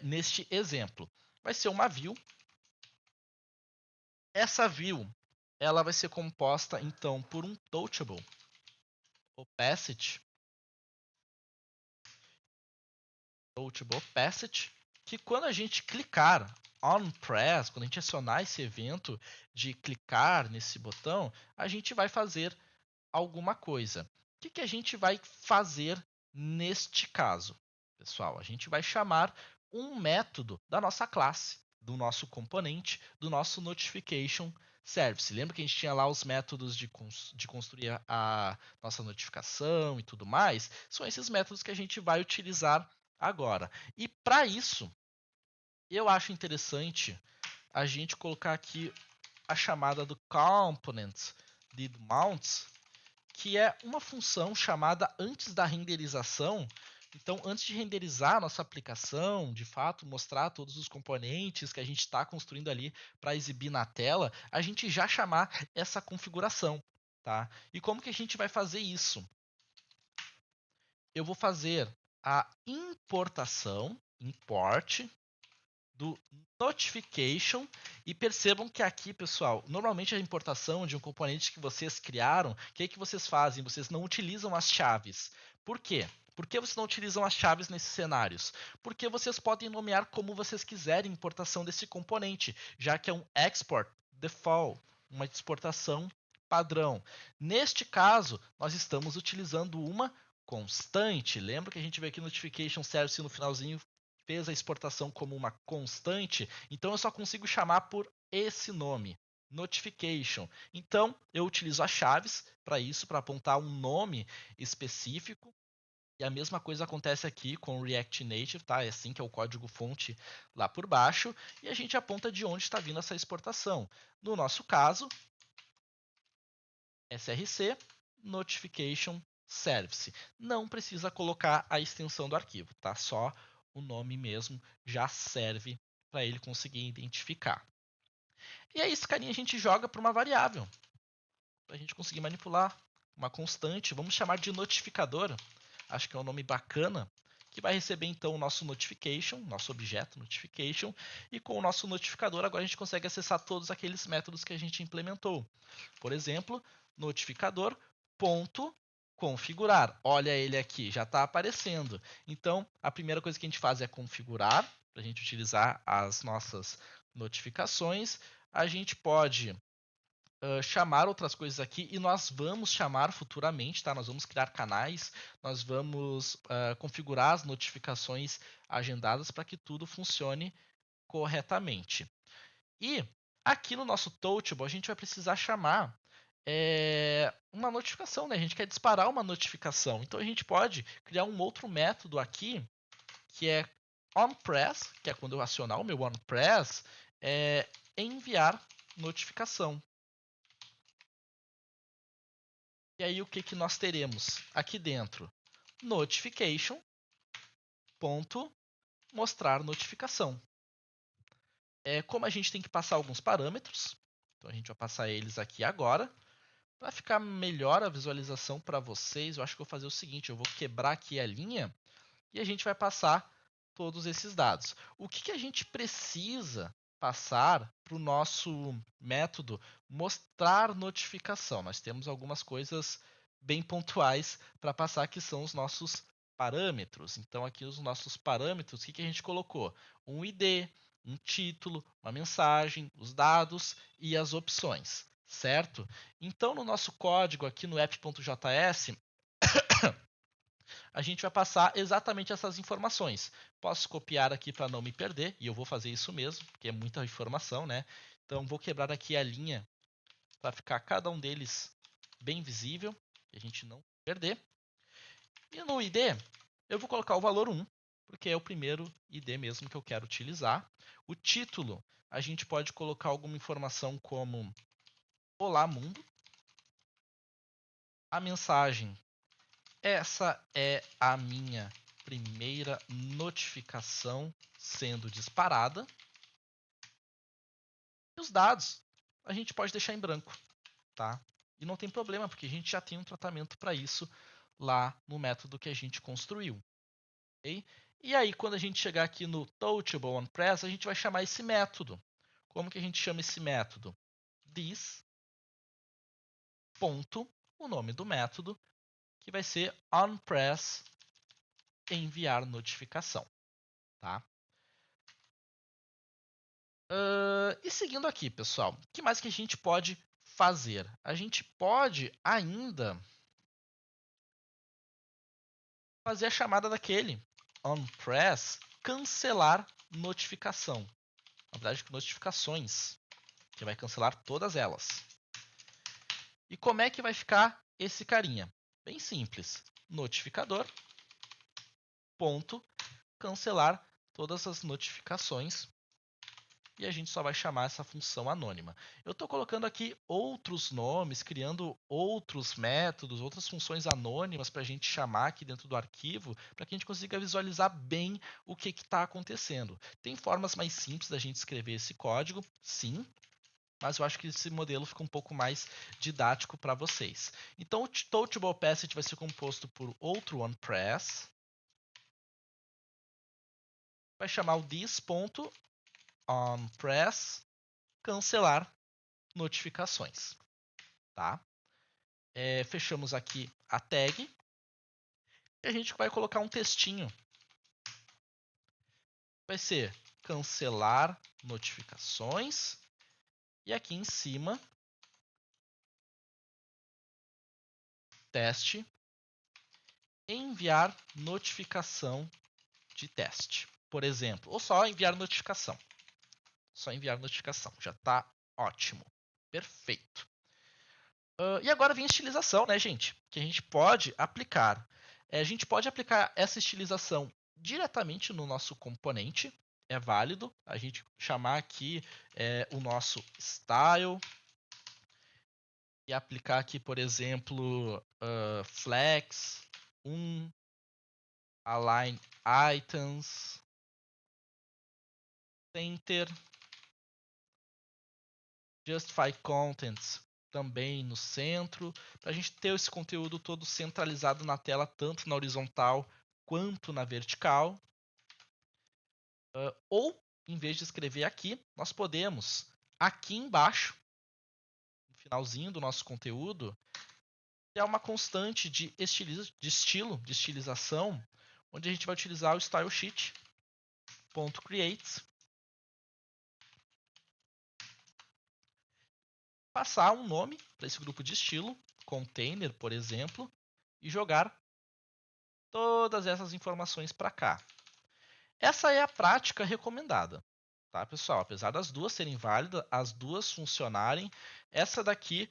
neste exemplo? Vai ser uma view. Essa view ela vai ser composta então por um touchable opacity, que quando a gente clicar on press, quando a gente acionar esse evento de clicar nesse botão, a gente vai fazer alguma coisa. O que a gente vai fazer neste caso, pessoal? A gente vai chamar um método da nossa classe, do nosso componente, do nosso notification Service. Lembra que a gente tinha lá os métodos de construir a nossa notificação e tudo mais? São esses métodos que a gente vai utilizar agora. E para isso, eu acho interessante a gente colocar aqui a chamada do component did mounts, que é uma função chamada antes da renderização. Então, antes de renderizar a nossa aplicação, de fato, mostrar todos os componentes que a gente está construindo ali para exibir na tela, a gente já chamar essa configuração. Tá? E como que a gente vai fazer isso? Eu vou fazer a importação, import, do notification, e percebam que aqui, pessoal, normalmente a importação de um componente que vocês criaram, o que vocês fazem? Vocês não utilizam as chaves. Por quê? Por que vocês não utilizam as chaves nesses cenários? Porque vocês podem nomear como vocês quiserem a importação desse componente, já que é um export default, uma exportação padrão. Neste caso, nós estamos utilizando uma constante. Lembra que a gente vê aqui notification service no finalzinho fez a exportação como uma constante, então eu só consigo chamar por esse nome, notification. Então eu utilizo as chaves para isso, para apontar um nome específico. E a mesma coisa acontece aqui com o React Native, tá? É assim que é o código-fonte lá por baixo, e a gente aponta de onde está vindo essa exportação. No nosso caso, src notification service. Não precisa colocar a extensão do arquivo, tá? Só o nome mesmo já serve para ele conseguir identificar. E aí esse carinha a gente joga para uma variável, para a gente conseguir manipular uma constante. Vamos chamar de notificador. Acho que é um nome bacana, que vai receber então o nosso notification, nosso objeto notification, e com o nosso notificador agora a gente consegue acessar todos aqueles métodos que a gente implementou. Por exemplo, notificador ponto configurar. Olha ele aqui, já está aparecendo. Então, a primeira coisa que a gente faz é configurar, para a gente utilizar as nossas notificações. A gente pode chamar outras coisas aqui, e nós vamos chamar futuramente, tá? Nós vamos criar canais, nós vamos configurar as notificações agendadas para que tudo funcione corretamente. E aqui no nosso Touchable a gente vai precisar chamar uma notificação, né? A gente quer disparar uma notificação. Então a gente pode criar um outro método aqui, que é onPress, que é quando eu acionar o meu onPress, enviar notificação. E aí o que nós teremos aqui dentro? Notification ponto mostrar notificação. Como a gente tem que passar alguns parâmetros, então a gente vai passar eles aqui agora. Para ficar melhor a visualização para vocês, eu acho que eu vou fazer o seguinte, eu vou quebrar aqui a linha e a gente vai passar todos esses dados. O que a gente precisa passar para o nosso método mostrar notificação? Nós temos algumas coisas bem pontuais para passar, que são os nossos parâmetros. Então, aqui os nossos parâmetros, o que a gente colocou? Um ID, um título, uma mensagem, os dados e as opções, certo? Então, no nosso código aqui no app.js, a gente vai passar exatamente essas informações. Posso copiar aqui para não me perder, e eu vou fazer isso mesmo, porque é muita informação, né? Então, vou quebrar aqui a linha para ficar cada um deles bem visível, e a gente não perder. E no ID, eu vou colocar o valor 1, porque é o primeiro ID mesmo que eu quero utilizar. O título, a gente pode colocar alguma informação como Olá Mundo. A mensagem, essa é a minha primeira notificação sendo disparada. E os dados a gente pode deixar em branco, tá? E não tem problema, porque a gente já tem um tratamento para isso lá no método que a gente construiu. Okay? E aí, quando a gente chegar aqui no Touchable onPress, a gente vai chamar esse método. Como que a gente chama esse método? This, ponto, o nome do método, que vai ser onPress enviar notificação. Tá? E seguindo aqui, pessoal, o que mais que a gente pode fazer? A gente pode ainda fazer a chamada daquele onPress cancelar notificação. Na verdade, notificações. que vai cancelar todas elas. E como é que vai ficar esse carinha? Bem simples. Notificador, ponto, cancelar todas as notificações. E a gente só vai chamar essa função anônima. Eu estou colocando aqui outros nomes, criando outros métodos, outras funções anônimas para a gente chamar aqui dentro do arquivo, para que a gente consiga visualizar bem o que está acontecendo. Tem formas mais simples da gente escrever esse código? Sim, mas eu acho que esse modelo fica um pouco mais didático para vocês. Então, o Touchable Passage vai ser composto por outro onPress. Vai chamar o this.onPress cancelar notificações. Tá? Fechamos aqui a tag. E a gente vai colocar um textinho. Vai ser cancelar notificações. E aqui em cima, teste, enviar notificação de teste, por exemplo. Ou só enviar notificação. Só enviar notificação. Já está ótimo. Perfeito. E agora vem a estilização, né, gente? Que a gente pode aplicar. A gente pode aplicar essa estilização diretamente no nosso componente. É válido a gente chamar aqui o nosso style e aplicar aqui, por exemplo, flex, align items, center, justify contents também no centro, para a gente ter esse conteúdo todo centralizado na tela, tanto na horizontal quanto na vertical. Ou, em vez de escrever aqui, nós podemos, aqui embaixo, no finalzinho do nosso conteúdo, ter uma constante de estilo, de estilização, onde a gente vai utilizar o style sheet.create, passar um nome para esse grupo de estilo, container, por exemplo, e jogar todas essas informações para cá. Essa é a prática recomendada, tá, pessoal? Apesar das duas serem válidas, as duas funcionarem, essa daqui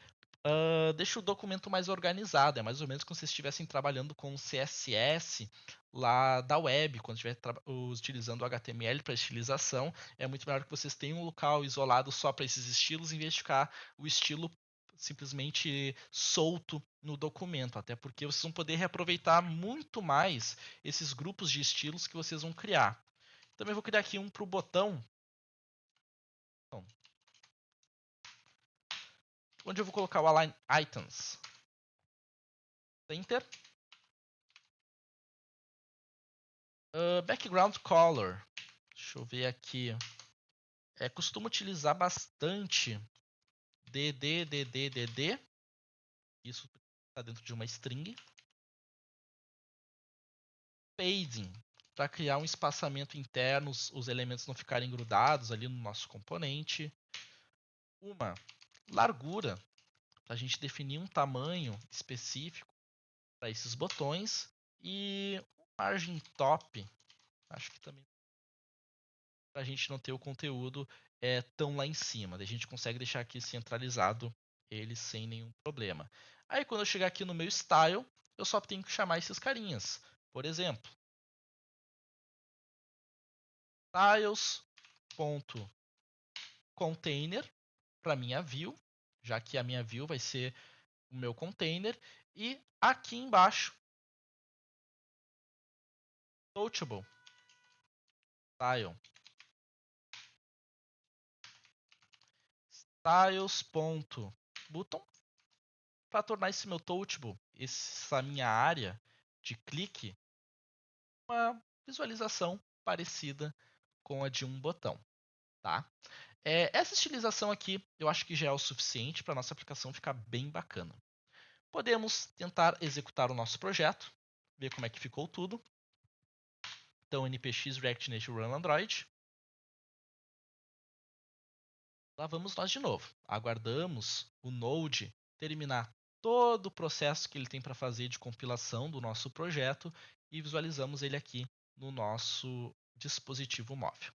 deixa o documento mais organizado. É mais ou menos como se vocês estivessem trabalhando com o CSS lá da web, quando estiver utilizando o HTML para estilização. É muito melhor que vocês tenham um local isolado só para esses estilos, em vez de ficar o estilo simplesmente solto no documento, até porque vocês vão poder reaproveitar muito mais esses grupos de estilos que vocês vão criar. Também vou criar aqui um para o botão, onde eu vou colocar o align items. Enter. Background color. Deixa eu ver aqui. Costumo utilizar bastante DD. Isso está dentro de uma string. Padding, para criar um espaçamento interno, os elementos não ficarem grudados ali no nosso componente. Uma largura, para a gente definir um tamanho específico para esses botões. E margem top, acho que também para a gente não ter o conteúdo tão lá em cima. A gente consegue deixar aqui centralizado ele sem nenhum problema. Aí quando eu chegar aqui no meu style, eu só tenho que chamar esses carinhas. Por exemplo, styles.container para minha view, já que a minha view vai ser o meu container. E aqui embaixo, touchable style. Styles.button para tornar esse meu touchable, essa minha área de clique, uma visualização parecida com a de um botão. Tá? Essa estilização aqui eu acho que já é o suficiente para a nossa aplicação ficar bem bacana. Podemos tentar executar o nosso projeto, ver como é que ficou tudo. Então, npx React Native Run Android. Lá vamos nós de novo. Aguardamos o Node terminar todo o processo que ele tem para fazer de compilação do nosso projeto e visualizamos ele aqui no nosso dispositivo móvel.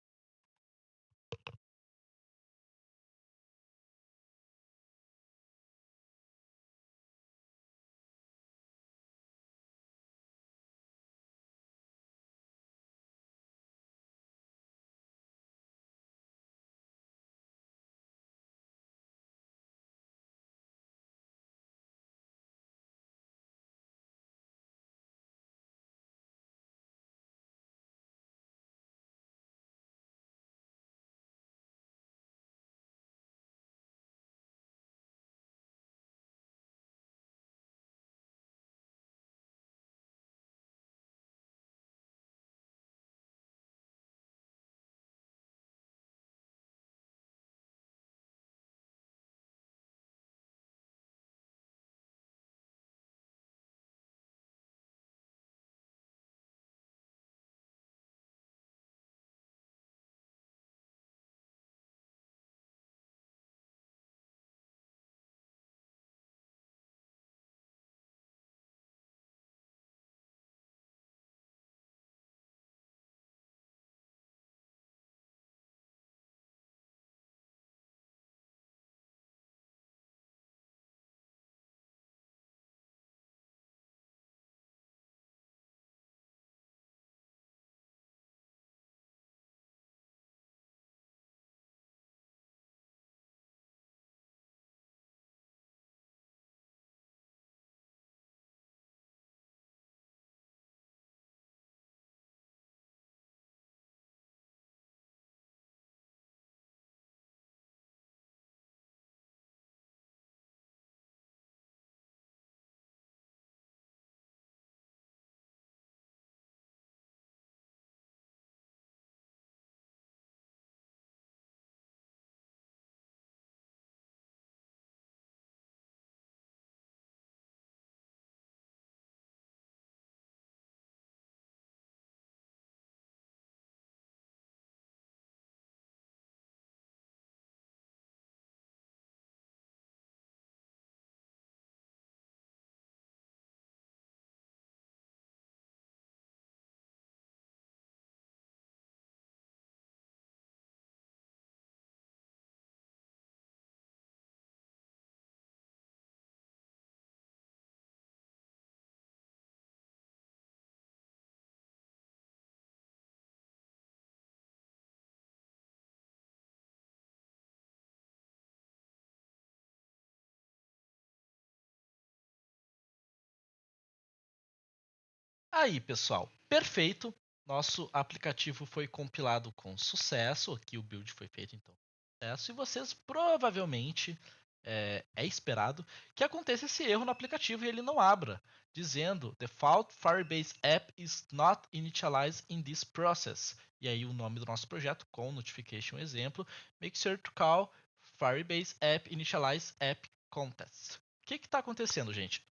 Aí, pessoal, perfeito. Nosso aplicativo foi compilado com sucesso. Aqui o build foi feito então com sucesso. E vocês provavelmente é esperado que aconteça esse erro no aplicativo e ele não abra, dizendo Default Firebase App is not initialized in this process. E aí o nome do nosso projeto com notification exemplo. Make sure to call Firebase App Initialize App Contest. O que está acontecendo, gente?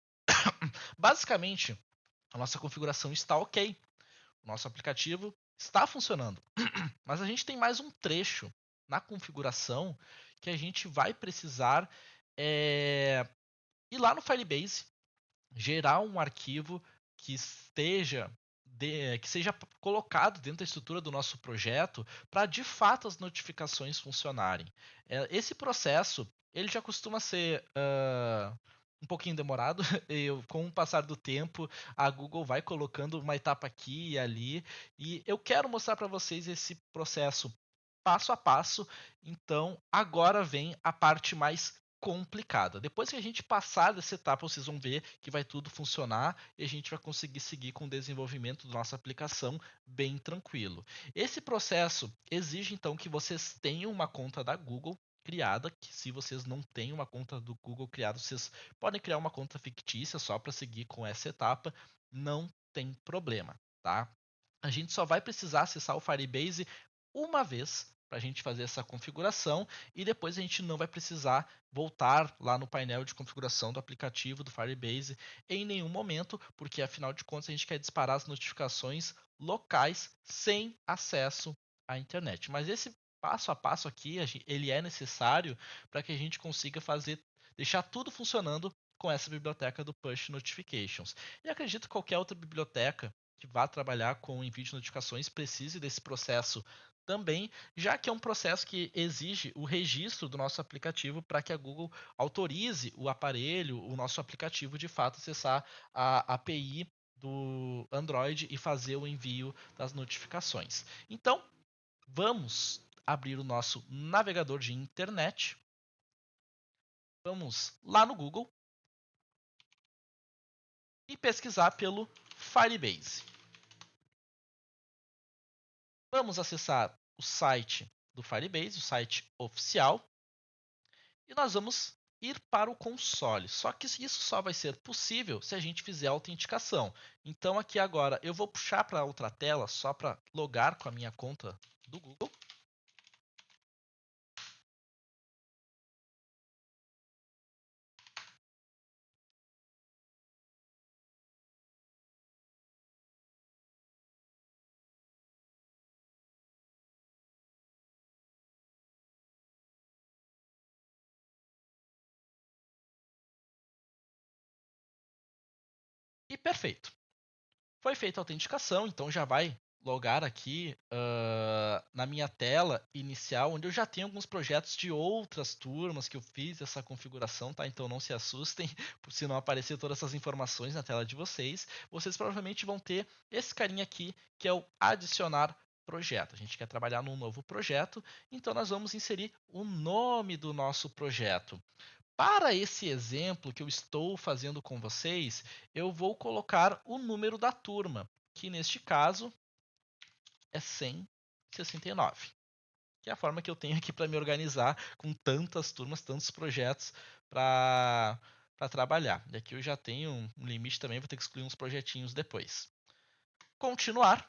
Basicamente, a nossa configuração está ok. O nosso aplicativo está funcionando. Mas a gente tem mais um trecho na configuração que a gente vai precisar ir lá no Firebase, gerar um arquivo que que seja colocado dentro da estrutura do nosso projeto para de fato as notificações funcionarem. Esse processo ele já costuma ser um pouquinho demorado. Com o passar do tempo, a Google vai colocando uma etapa aqui e ali, e eu quero mostrar para vocês esse processo passo a passo. Então, agora vem a parte mais complicada. Depois que a gente passar dessa etapa, vocês vão ver que vai tudo funcionar e a gente vai conseguir seguir com o desenvolvimento da nossa aplicação bem tranquilo. Esse processo exige então que vocês tenham uma conta da Google criada, que se vocês não têm uma conta do Google criada, vocês podem criar uma conta fictícia só para seguir com essa etapa, não tem problema, tá? A gente só vai precisar acessar o Firebase uma vez para a gente fazer essa configuração e depois a gente não vai precisar voltar lá no painel de configuração do aplicativo do Firebase em nenhum momento, porque afinal de contas a gente quer disparar as notificações locais sem acesso à internet. Mas esse passo a passo aqui, ele é necessário para que a gente consiga deixar tudo funcionando com essa biblioteca do Push Notifications. E acredito que qualquer outra biblioteca que vá trabalhar com envio de notificações precise desse processo também, já que é um processo que exige o registro do nosso aplicativo para que a Google autorize o aparelho, o nosso aplicativo, de fato acessar a API do Android e fazer o envio das notificações. Então, vamos abrir o nosso navegador de internet. Vamos lá no Google e pesquisar pelo Firebase. Vamos acessar o site do Firebase, o site oficial, e nós vamos ir para o console. Só que isso só vai ser possível se a gente fizer a autenticação. Então aqui agora eu vou puxar para outra tela só para logar com a minha conta do Google. E perfeito. Foi feita a autenticação, então já vai logar aqui na minha tela inicial, onde eu já tenho alguns projetos de outras turmas que eu fiz essa configuração, tá? Então não se assustem por se não aparecer todas essas informações na tela de vocês. Vocês provavelmente vão ter esse carinha aqui, que é o adicionar projeto. A gente quer trabalhar num novo projeto, então nós vamos inserir o nome do nosso projeto. Para esse exemplo que eu estou fazendo com vocês, eu vou colocar o número da turma, que neste caso é 169, que é a forma que eu tenho aqui para me organizar com tantas turmas, tantos projetos para trabalhar. E aqui eu já tenho um limite também, vou ter que excluir uns projetinhos depois. Continuar.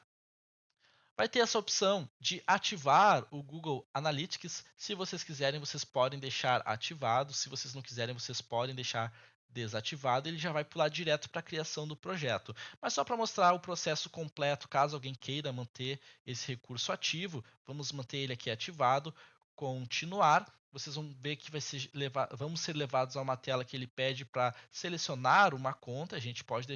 Vai ter essa opção de ativar o Google Analytics. Se vocês quiserem, vocês podem deixar ativado. Se vocês não quiserem, vocês podem deixar desativado. Ele já vai pular direto para a criação do projeto. Mas só para mostrar o processo completo, caso alguém queira manter esse recurso ativo, vamos manter ele aqui ativado. Continuar. Vocês vão ver que vamos ser levados a uma tela que ele pede para selecionar uma conta. A gente pode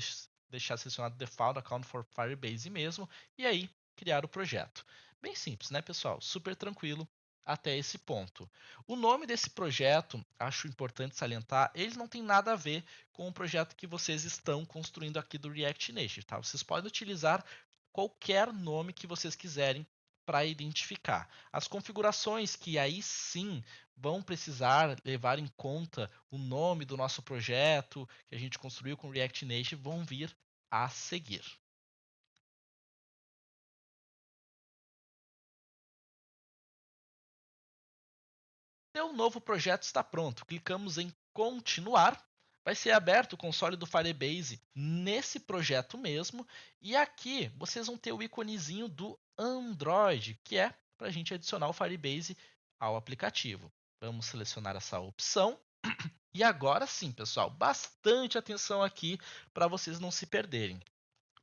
deixar selecionado Default Account for Firebase mesmo. E aí, criar o projeto. Bem simples, né, pessoal? Super tranquilo até esse ponto. O nome desse projeto, acho importante salientar, ele não tem nada a ver com o projeto que vocês estão construindo aqui do React Native, tá? Vocês podem utilizar qualquer nome que vocês quiserem para identificar. As configurações que aí sim vão precisar levar em conta o nome do nosso projeto que a gente construiu com React Native vão vir a seguir. Seu novo projeto está pronto. Clicamos em continuar. Vai ser aberto o console do Firebase nesse projeto mesmo. E aqui vocês vão ter o íconezinho do Android, que é para a gente adicionar o Firebase ao aplicativo. Vamos selecionar essa opção. E agora sim, pessoal, bastante atenção aqui para vocês não se perderem.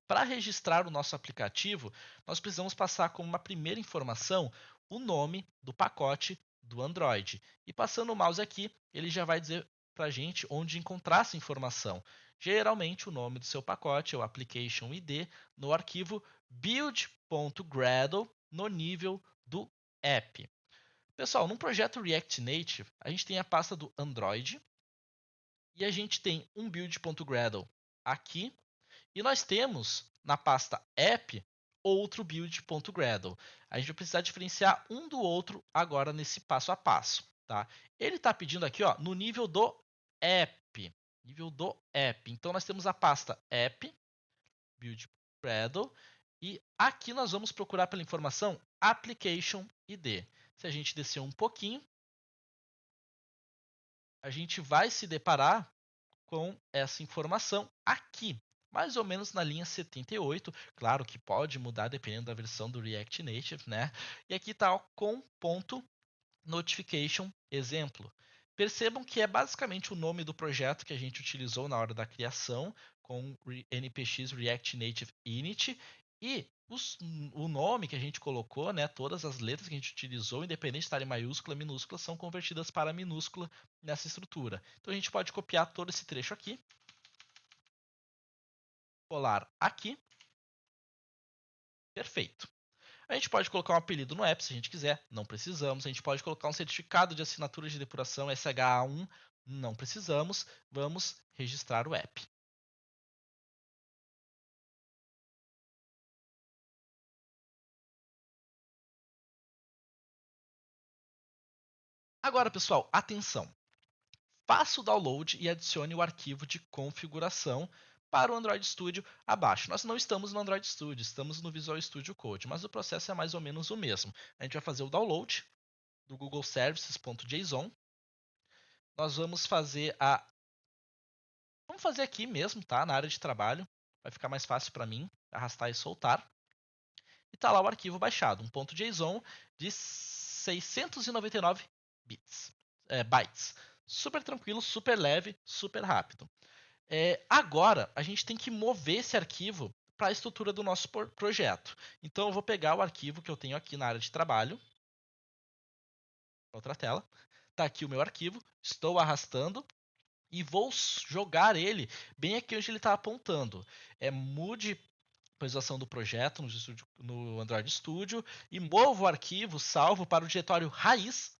Para registrar o nosso aplicativo, nós precisamos passar como uma primeira informação o nome do pacote do Android. E passando o mouse aqui, ele já vai dizer para a gente onde encontrar essa informação. Geralmente, o nome do seu pacote é o Application ID no arquivo build.gradle no nível do app. Pessoal, num projeto React Native, a gente tem a pasta do Android e a gente tem um build.gradle aqui e nós temos na pasta app outro build.gradle. A gente vai precisar diferenciar um do outro agora nesse passo a passo. Tá? Ele está pedindo aqui ó, no nível do app. Nível do app. Então nós temos a pasta app, build.gradle, e aqui nós vamos procurar pela informação application ID. Se a gente descer um pouquinho, a gente vai se deparar com essa informação aqui, mais ou menos na linha 78, claro que pode mudar dependendo da versão do React Native, né? E aqui está com ponto notification exemplo. Percebam que é basicamente o nome do projeto que a gente utilizou na hora da criação com npx React Native Init e o nome que a gente colocou, né, todas as letras que a gente utilizou, independente de estar em maiúscula ou minúscula, são convertidas para minúscula nessa estrutura. Então a gente pode copiar todo esse trecho aqui, colar aqui, perfeito. A gente pode colocar um apelido no app se a gente quiser, não precisamos. A gente pode colocar um certificado de assinatura de depuração SHA1, não precisamos. Vamos registrar o app. Agora, pessoal, atenção. Faça o download e adicione o arquivo de configuração para o Android Studio abaixo. Nós não estamos no Android Studio, estamos no Visual Studio Code, mas o processo é mais ou menos o mesmo. A gente vai fazer o download do Google Services.json. Nós vamos fazer a... Vamos fazer aqui mesmo, tá? Na área de trabalho. Vai ficar mais fácil para mim arrastar e soltar. E está lá o arquivo baixado, um .json de 699 bytes. Super tranquilo, super leve, super rápido. Agora, a gente tem que mover esse arquivo para a estrutura do nosso projeto. Então, eu vou pegar o arquivo que eu tenho aqui na área de trabalho. Outra tela. Está aqui o meu arquivo. Estou arrastando e vou jogar ele bem aqui onde ele está apontando. Mude atualização do projeto no Android Studio e movo o arquivo salvo para o diretório raiz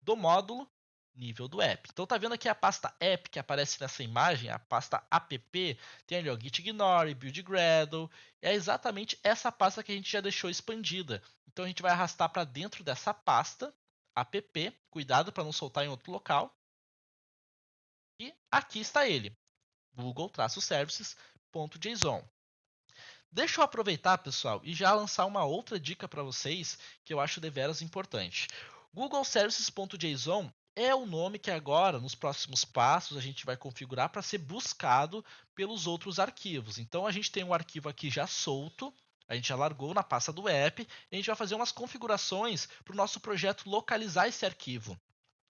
do módulo nível do app. Então tá vendo aqui a pasta app que aparece nessa imagem, a pasta app, tem ali o git ignore, build gradle, é exatamente essa pasta que a gente já deixou expandida. Então a gente vai arrastar para dentro dessa pasta app, cuidado para não soltar em outro local. E aqui está ele, google-services.json. Deixa eu aproveitar, pessoal, e já lançar uma outra dica para vocês que eu acho deveras importante. Google Services.json é o nome que agora, nos próximos passos, a gente vai configurar para ser buscado pelos outros arquivos. Então, a gente tem um arquivo aqui já solto, a gente já largou na pasta do app, e a gente vai fazer umas configurações para o nosso projeto localizar esse arquivo.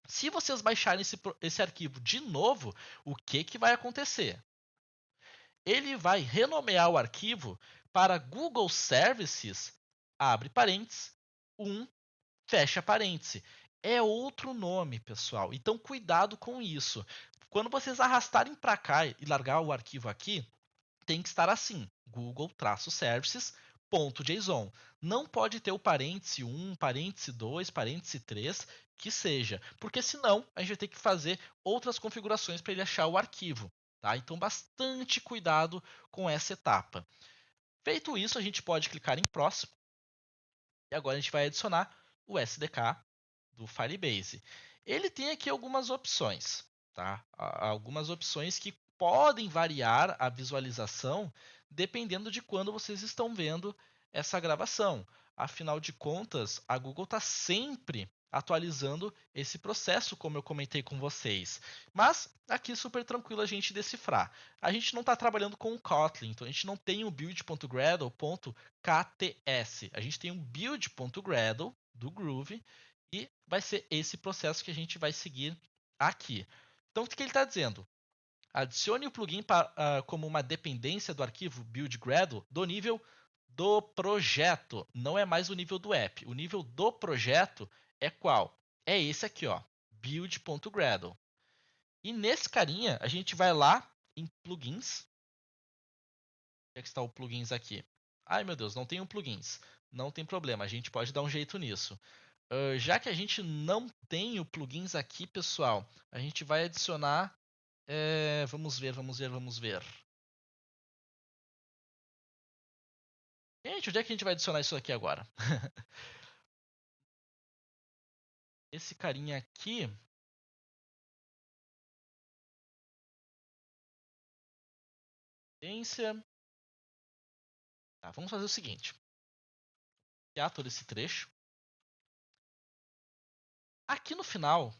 Se vocês baixarem esse arquivo de novo, o que vai acontecer? Ele vai renomear o arquivo para Google Services, abre parênteses, 1, fecha parênteses. É outro nome, pessoal. Então, cuidado com isso. Quando vocês arrastarem para cá e largar o arquivo aqui, tem que estar assim, google-services.json. Não pode ter o parêntese 1, parêntese 2, parêntese 3, que seja, porque senão a gente vai ter que fazer outras configurações para ele achar o arquivo. Tá? Então, bastante cuidado com essa etapa. Feito isso, a gente pode clicar em próximo. E agora a gente vai adicionar o SDK do Firebase. Ele tem aqui algumas opções. Tá? Algumas opções que podem variar a visualização dependendo de quando vocês estão vendo essa gravação. Afinal de contas, a Google está sempre atualizando esse processo, como eu comentei com vocês. Mas aqui super tranquilo a gente decifrar. A gente não está trabalhando com o Kotlin, então a gente não tem o build.gradle.kts. A gente tem um build.gradle do Groove e vai ser esse processo que a gente vai seguir aqui. Então, o que ele está dizendo? Adicione o plugin como uma dependência do arquivo build.gradle do nível do projeto. Não é mais o nível do app. O nível do projeto é qual? É esse aqui, ó, build.gradle. E nesse carinha, a gente vai lá em plugins. Onde é que está o plugins aqui? Ai, meu Deus, não tem um plugins. Não tem problema, a gente pode dar um jeito nisso. Já que a gente não tem o plugins aqui, pessoal, a gente vai adicionar. Vamos ver, vamos ver, vamos ver. Gente, onde é que a gente vai adicionar isso aqui agora? Esse carinha aqui. Tá, vamos fazer o seguinte. Criar todo esse trecho. Aqui no final,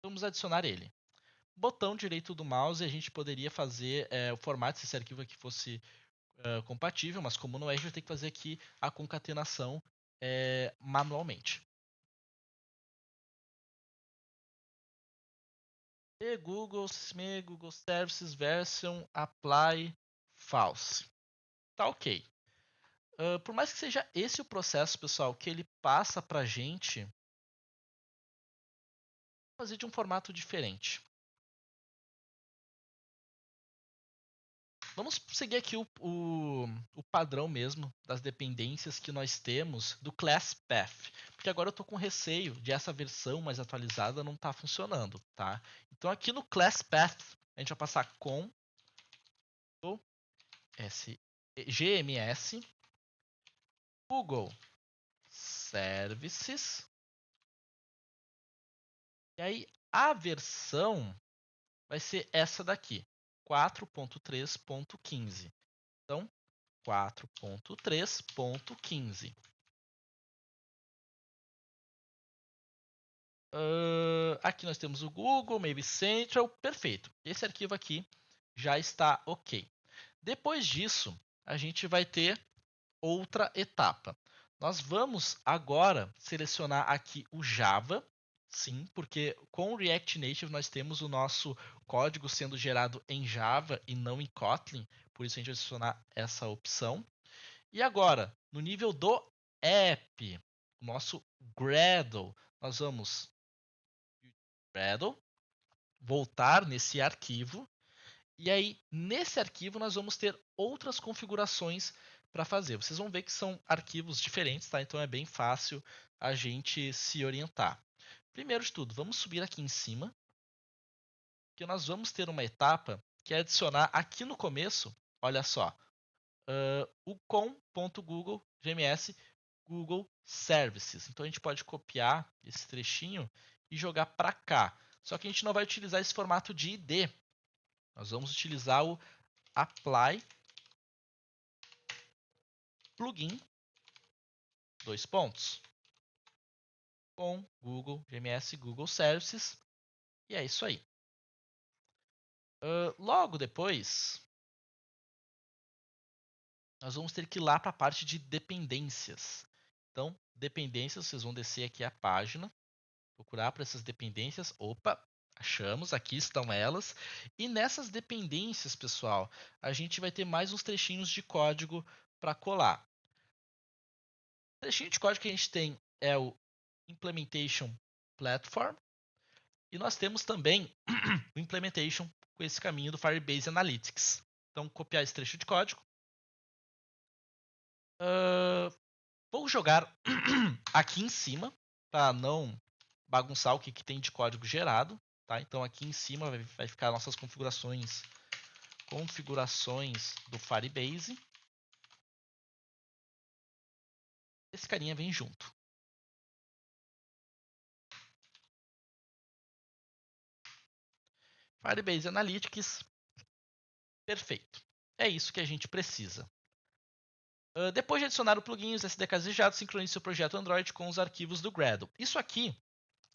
vamos adicionar ele. Botão direito do mouse, a gente poderia fazer o formato se esse arquivo aqui fosse compatível, mas como não é, a gente vai ter que fazer aqui a concatenação manualmente. E Google Services version apply false. Tá ok. Por mais que seja esse o processo, pessoal, que ele passa para a gente fazer de um formato diferente. Vamos seguir aqui o padrão mesmo das dependências que nós temos do Class Path, porque agora eu estou com receio de essa versão mais atualizada não estar funcionando, tá? Então aqui no Class Path a gente vai passar com o GMS, Google Services, e aí a versão vai ser essa daqui, 4.3.15. Então, 4.3.15. Aqui nós temos o Google, Maybe Central, perfeito. Esse arquivo aqui já está ok. Depois disso, a gente vai ter outra etapa. Nós vamos agora selecionar aqui o Java, sim, porque com o React Native nós temos o nosso código sendo gerado em Java e não em Kotlin, por isso a gente vai selecionar essa opção. E agora, no nível do app, o nosso Gradle, nós vamos Gradle, voltar nesse arquivo, e aí nesse arquivo nós vamos ter outras configurações para fazer. Vocês vão ver que são arquivos diferentes, tá? Então é bem fácil a gente se orientar. Primeiro de tudo, vamos subir aqui em cima, que nós vamos ter uma etapa que é adicionar aqui no começo, olha só, o com.google GMS Google Services. Então a gente pode copiar esse trechinho e jogar para cá. Só que a gente não vai utilizar esse formato de ID. Nós vamos utilizar o apply plugin, dois pontos, com Google GMS Google Services. E é isso aí. Logo depois, nós vamos ter que ir lá para a parte de dependências. Então, dependências, vocês vão descer aqui a página, procurar por essas dependências. Opa, achamos, aqui estão elas. E nessas dependências, pessoal, a gente vai ter mais uns trechinhos de código para colar. O trechinho de código que a gente tem é o Implementation Platform. E nós temos também o Implementation com esse caminho do Firebase Analytics. Então, copiar esse trecho de código. Vou jogar aqui em cima, para não bagunçar o que tem de código gerado. Tá? Então, aqui em cima vai ficar nossas configurações do Firebase. Esse carinha vem junto. Firebase Analytics, perfeito. É isso que a gente precisa. Depois de adicionar o plugin, os SDKs desejados, sincronize seu projeto Android com os arquivos do Gradle. Isso aqui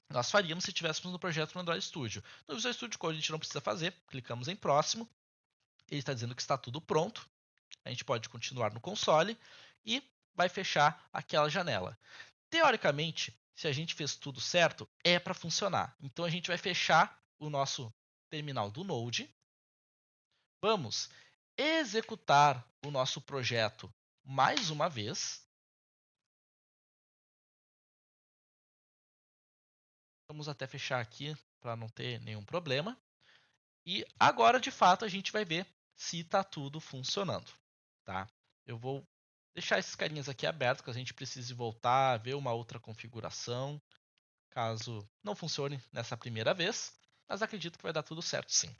nós faríamos se estivéssemos no projeto no Android Studio. No Visual Studio Code a gente não precisa fazer, clicamos em próximo, ele está dizendo que está tudo pronto, a gente pode continuar no console e vai fechar aquela janela. Teoricamente, se a gente fez tudo certo, é para funcionar. Então a gente vai fechar o nosso terminal do Node, vamos executar o nosso projeto mais uma vez. Vamos até fechar aqui para não ter nenhum problema. E agora, de fato, a gente vai ver se está tudo funcionando, tá? Eu vou deixar esses carinhas aqui abertos, caso a gente precise voltar, ver uma outra configuração, caso não funcione nessa primeira vez, mas acredito que vai dar tudo certo sim.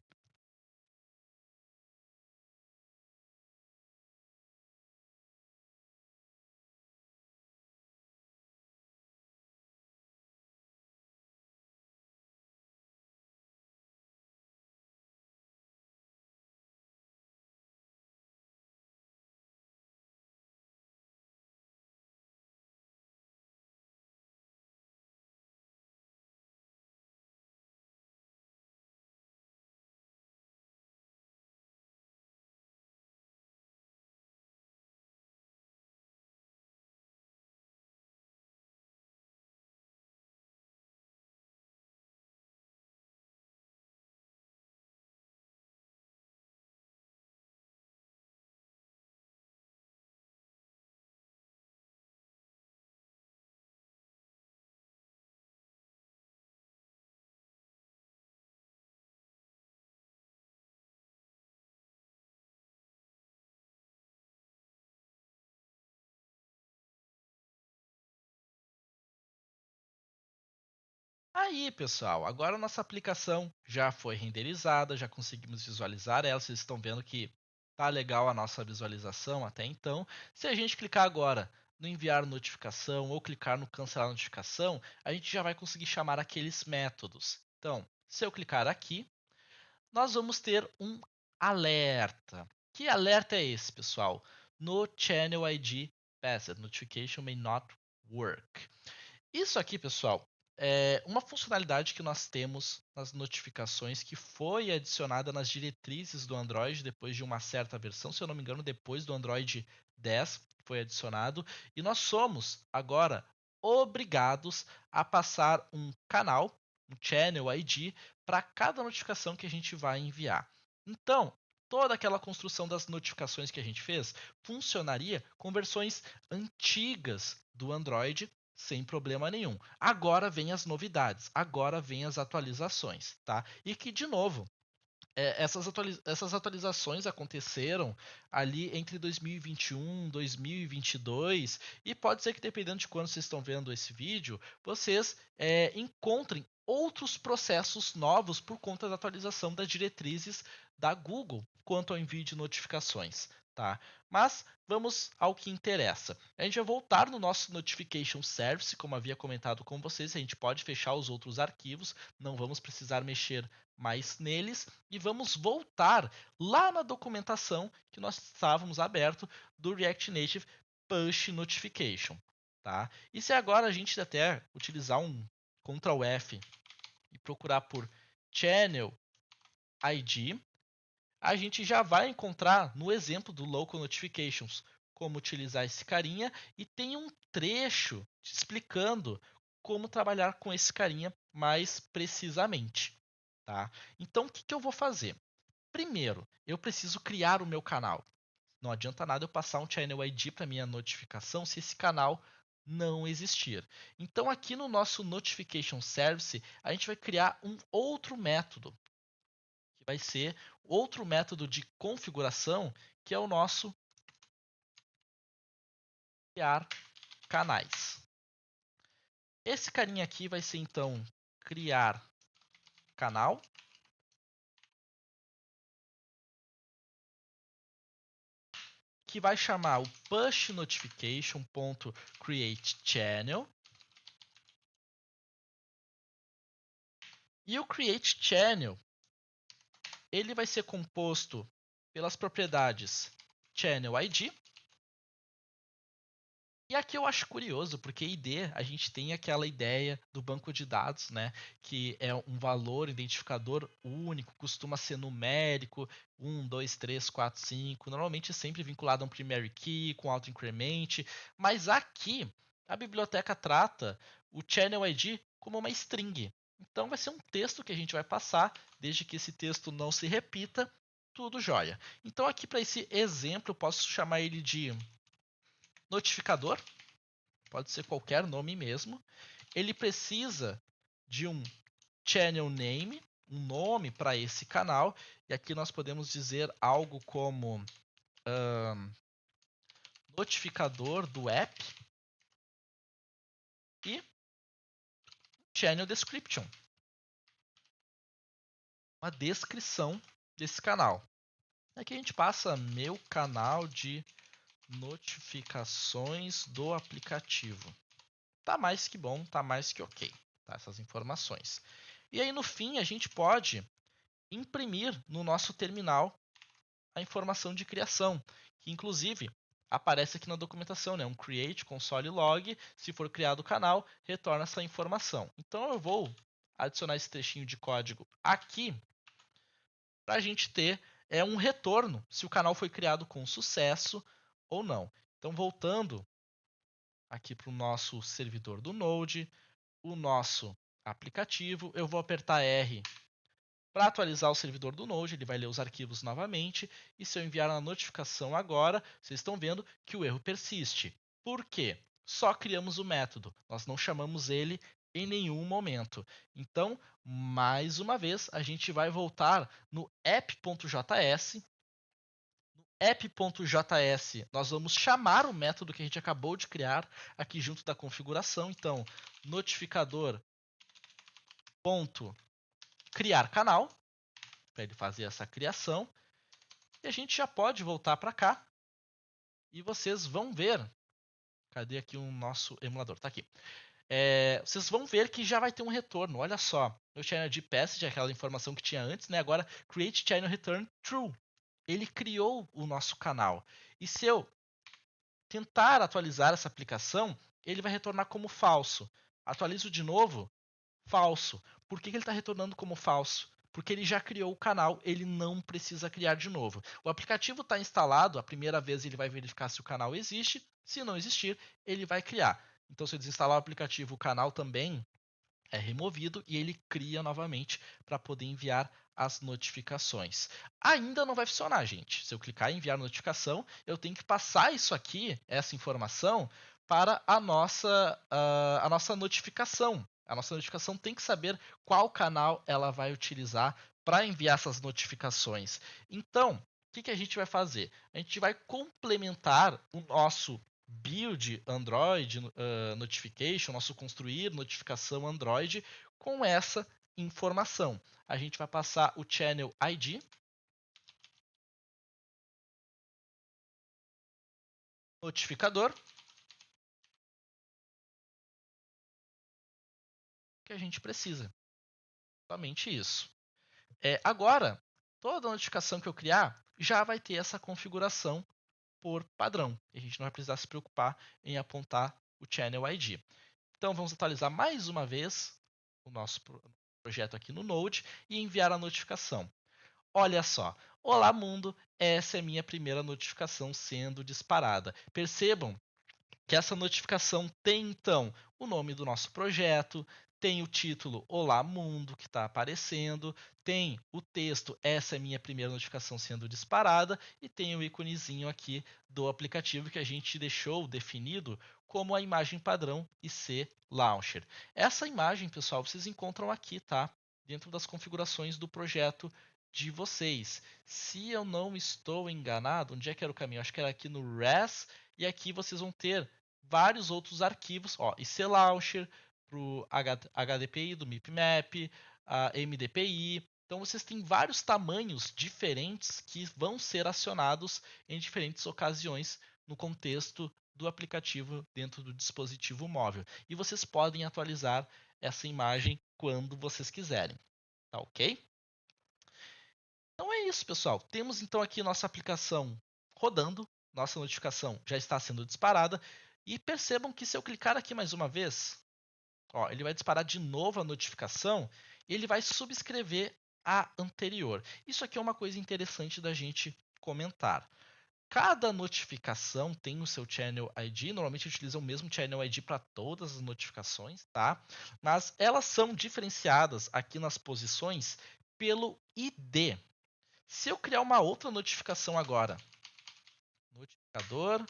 Aí, pessoal, agora a nossa aplicação já foi renderizada, já conseguimos visualizar ela. Vocês estão vendo que tá legal a nossa visualização até então. Se a gente clicar agora no enviar notificação ou clicar no cancelar notificação, a gente já vai conseguir chamar aqueles métodos. Então, se eu clicar aqui, nós vamos ter um alerta. Que alerta é esse, pessoal? No Channel ID Passed, Notification may not work. Isso aqui, pessoal, é uma funcionalidade que nós temos nas notificações que foi adicionada nas diretrizes do Android depois de uma certa versão, se eu não me engano, depois do Android 10 foi adicionado, e nós somos agora obrigados a passar um canal, um channel ID, para cada notificação que a gente vai enviar. Então, toda aquela construção das notificações que a gente fez funcionaria com versões antigas do Android sem problema nenhum. Agora vem as novidades, agora vem as atualizações, tá? E que, de novo, essas atualizações aconteceram ali entre 2021 e 2022 e pode ser que dependendo de quando vocês estão vendo esse vídeo, vocês encontrem outros processos novos por conta da atualização das diretrizes da Google quanto ao envio de notificações, tá? Mas vamos ao que interessa. A gente vai voltar no nosso Notification Service, como havia comentado com vocês, a gente pode fechar os outros arquivos, não vamos precisar mexer mais neles e vamos voltar lá na documentação que nós estávamos aberto do React Native Push Notification, tá? E se agora a gente até utilizar um Ctrl F e procurar por Channel ID, a gente já vai encontrar no exemplo do Local Notifications como utilizar esse carinha e tem um trecho explicando como trabalhar com esse carinha mais precisamente, tá? Então, o que, que eu vou fazer? Primeiro, eu preciso criar o meu canal. Não adianta nada eu passar um Channel ID para minha notificação se esse canal não existir. Então, aqui no nosso Notification Service, a gente vai criar um outro método, que vai ser outro método de configuração, que é o nosso criar canais. Esse carinha aqui vai ser então criar canal. Que vai chamar o push notification.createChannel. E o createChannel, ele vai ser composto pelas propriedades channel ID E aqui eu acho curioso, porque ID, a gente tem aquela ideia do banco de dados, né? Que é um valor identificador único, costuma ser numérico, 1, 2, 3, 4, 5, normalmente sempre vinculado a um primary key, com auto-increment, mas aqui a biblioteca trata o channel ID como uma string. Então vai ser um texto que a gente vai passar, desde que esse texto não se repita, tudo jóia. Então aqui para esse exemplo eu posso chamar ele de notificador, pode ser qualquer nome mesmo. Ele precisa de um channel name, um nome para esse canal, e aqui nós podemos dizer algo como notificador do app e channel description, uma descrição desse canal. Aqui a gente passa meu canal de notificações do aplicativo. Tá mais que bom, tá mais que ok, tá? Essas informações. E aí no fim a gente pode imprimir no nosso terminal a informação de criação, que inclusive aparece aqui na documentação, né? Um create console log, se for criado o canal, retorna essa informação. Então eu vou adicionar esse trechinho de código aqui para a gente ter um retorno se o canal foi criado com sucesso ou não. Então voltando aqui para o nosso servidor do Node, o nosso aplicativo, eu vou apertar R para atualizar o servidor do Node, ele vai ler os arquivos novamente, e se eu enviar a notificação agora, vocês estão vendo que o erro persiste. Por quê? Só criamos o método, nós não chamamos ele em nenhum momento. Então, mais uma vez, a gente vai voltar no app.js. No app.js, nós vamos chamar o método que a gente acabou de criar aqui junto da configuração. Então, notificador.criar canal, para ele fazer essa criação. E a gente já pode voltar para cá e vocês vão ver. Cadê aqui o nosso emulador? Tá aqui. Vocês vão ver que já vai ter um retorno. Olha só. O channel de passage, aquela informação que tinha antes, né? Agora, create channel return true. Ele criou o nosso canal. E se eu tentar atualizar essa aplicação, ele vai retornar como falso. Atualizo de novo, falso. Por que ele está retornando como falso? Porque ele já criou o canal, ele não precisa criar de novo. O aplicativo está instalado, a primeira vez ele vai verificar se o canal existe. Se não existir, ele vai criar. Então, se eu desinstalar o aplicativo, o canal também é removido e ele cria novamente para poder enviar as notificações. Ainda não vai funcionar, gente. Se eu clicar em enviar notificação, eu tenho que passar isso aqui, essa informação, para a nossa notificação. A nossa notificação tem que saber qual canal ela vai utilizar para enviar essas notificações. Então, o que a gente vai fazer? A gente vai complementar o nosso build Android Notification, nosso construir notificação Android, com essa informação. A gente vai passar o Channel ID, notificador, que a gente precisa. Somente isso. Agora, toda notificação que eu criar já vai ter essa configuração por padrão. E a gente não vai precisar se preocupar em apontar o Channel ID. Então vamos atualizar mais uma vez o nosso projeto aqui no Node e enviar a notificação. Olha só, olá mundo, essa é minha primeira notificação sendo disparada. Percebam que essa notificação tem então o nome do nosso projeto, tem o título Olá Mundo que está aparecendo, tem o texto Essa é minha primeira notificação sendo disparada e tem o íconezinho aqui do aplicativo que a gente deixou definido como a imagem padrão IC Launcher. Essa imagem, pessoal, vocês encontram aqui, tá? Dentro das configurações do projeto de vocês. Se eu não estou enganado, onde é que era o caminho? Acho que era aqui no RES e aqui vocês vão ter vários outros arquivos, ó, IC Launcher, para o HDPI do MIPMAP, a MDPI. Então vocês têm vários tamanhos diferentes que vão ser acionados em diferentes ocasiões no contexto do aplicativo dentro do dispositivo móvel. E vocês podem atualizar essa imagem quando vocês quiserem. Tá ok? Então é isso, pessoal. Temos então aqui nossa aplicação rodando, nossa notificação já está sendo disparada. E percebam que se eu clicar aqui mais uma vez, ó, ele vai disparar de novo a notificação e ele vai subscrever a anterior. Isso aqui é uma coisa interessante da gente comentar. Cada notificação tem o seu Channel ID, normalmente utiliza o mesmo Channel ID para todas as notificações, tá? Mas elas são diferenciadas aqui nas posições pelo ID. Se eu criar uma outra notificação agora, notificador,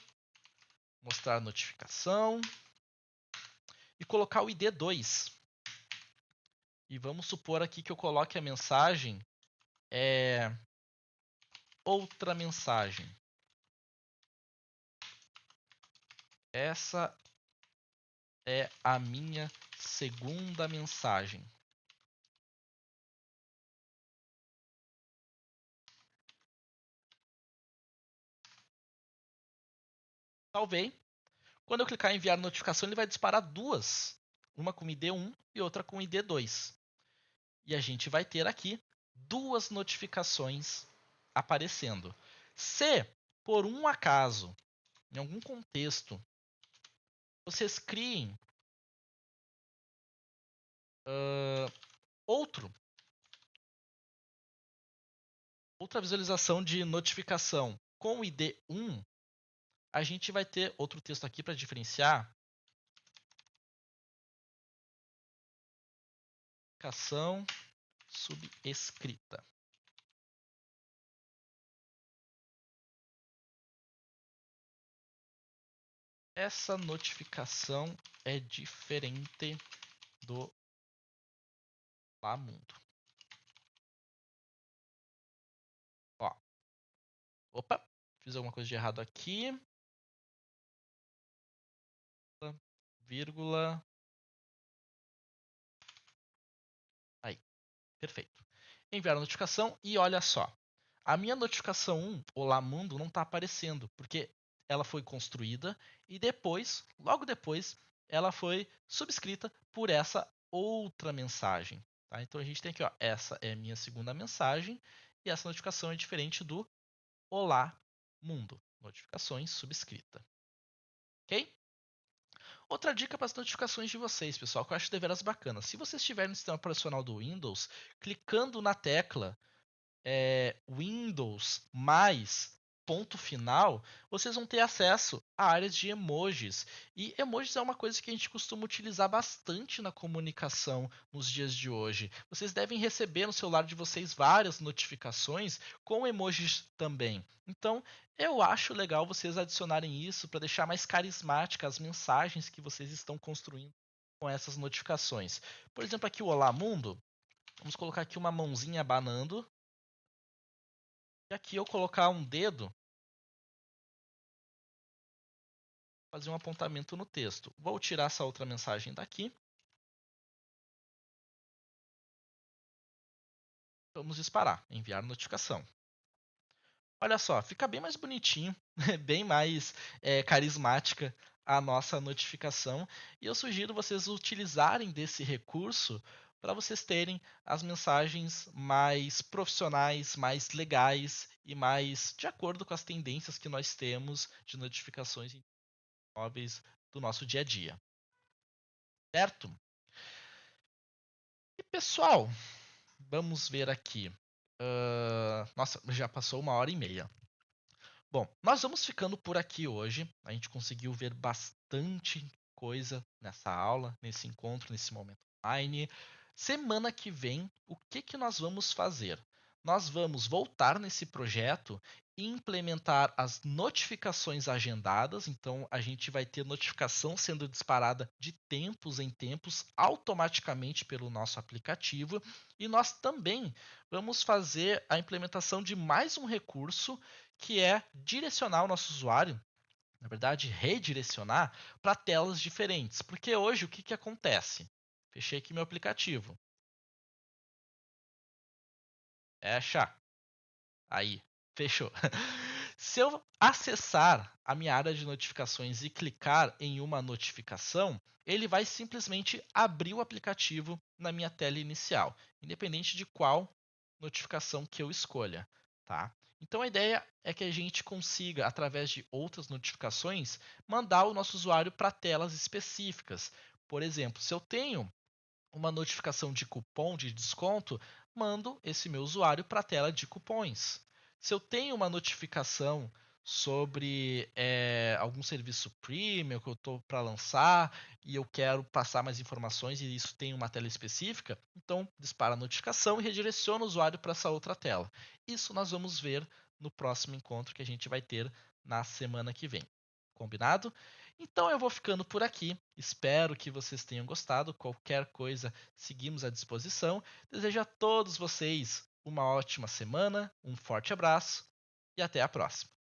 mostrar notificação e colocar o ID 2. E vamos supor aqui que eu coloque a mensagem outra mensagem. Essa é a minha segunda mensagem. Salvei. Quando eu clicar em enviar notificação, ele vai disparar duas. Uma com ID 1 e outra com ID 2. E a gente vai ter aqui duas notificações aparecendo. Se, por um acaso, em algum contexto, vocês criem outra visualização de notificação com o ID 1, a gente vai ter outro texto aqui para diferenciar. Notificação subscrita. Essa notificação é diferente do Olá Mundo. Ó. Opa, fiz alguma coisa de errado aqui. Vírgula. Aí, perfeito. Enviar a notificação e olha só. A minha notificação 1, Olá Mundo, não está aparecendo, porque ela foi construída e depois, logo depois, ela foi subscrita por essa outra mensagem. Tá? Então a gente tem aqui, ó, essa é a minha segunda mensagem e essa notificação é diferente do Olá Mundo. Notificações subscrita. Ok? Outra dica para as notificações de vocês, pessoal, que eu acho deveras bacana. Se você estiver no sistema operacional do Windows, clicando na tecla Windows mais ponto final, vocês vão ter acesso a áreas de emojis. E emojis é uma coisa que a gente costuma utilizar bastante na comunicação nos dias de hoje. Vocês devem receber no celular de vocês várias notificações com emojis também. Então, eu acho legal vocês adicionarem isso para deixar mais carismática as mensagens que vocês estão construindo com essas notificações. Por exemplo, aqui o Olá Mundo, vamos colocar aqui uma mãozinha abanando. E aqui eu colocar um dedo, fazer um apontamento no texto. Vou tirar essa outra mensagem daqui. Vamos disparar, enviar notificação. Olha só, fica bem mais bonitinho, bem mais carismática a nossa notificação. E eu sugiro vocês utilizarem desse recurso para vocês terem as mensagens mais profissionais, mais legais e mais de acordo com as tendências que nós temos de notificações móveis do nosso dia a dia. Certo? E pessoal, vamos ver aqui. Nossa, já passou 1h30. Bom, nós vamos ficando por aqui hoje. A gente conseguiu ver bastante coisa nessa aula, nesse encontro, nesse momento online. Semana que vem, o que nós vamos fazer? Nós vamos voltar nesse projeto e implementar as notificações agendadas. Então, a gente vai ter notificação sendo disparada de tempos em tempos automaticamente pelo nosso aplicativo. E nós também vamos fazer a implementação de mais um recurso que é direcionar o nosso usuário, na verdade, redirecionar para telas diferentes. Porque hoje o que acontece? Fechei aqui meu aplicativo. Fecha. Aí, fechou. Se eu acessar a minha área de notificações e clicar em uma notificação, ele vai simplesmente abrir o aplicativo na minha tela inicial, independente de qual notificação que eu escolha, tá? Então a ideia é que a gente consiga, através de outras notificações, mandar o nosso usuário para telas específicas. Por exemplo, se eu tenho uma notificação de cupom de desconto, mando esse meu usuário para a tela de cupons. Se eu tenho uma notificação sobre algum serviço premium que eu estou para lançar e eu quero passar mais informações e isso tem uma tela específica, então dispara a notificação e redireciona o usuário para essa outra tela. Isso nós vamos ver no próximo encontro que a gente vai ter na semana que vem. Combinado? Então eu vou ficando por aqui. Espero que vocês tenham gostado. Qualquer coisa, seguimos à disposição. Desejo a todos vocês uma ótima semana, um forte abraço e até a próxima.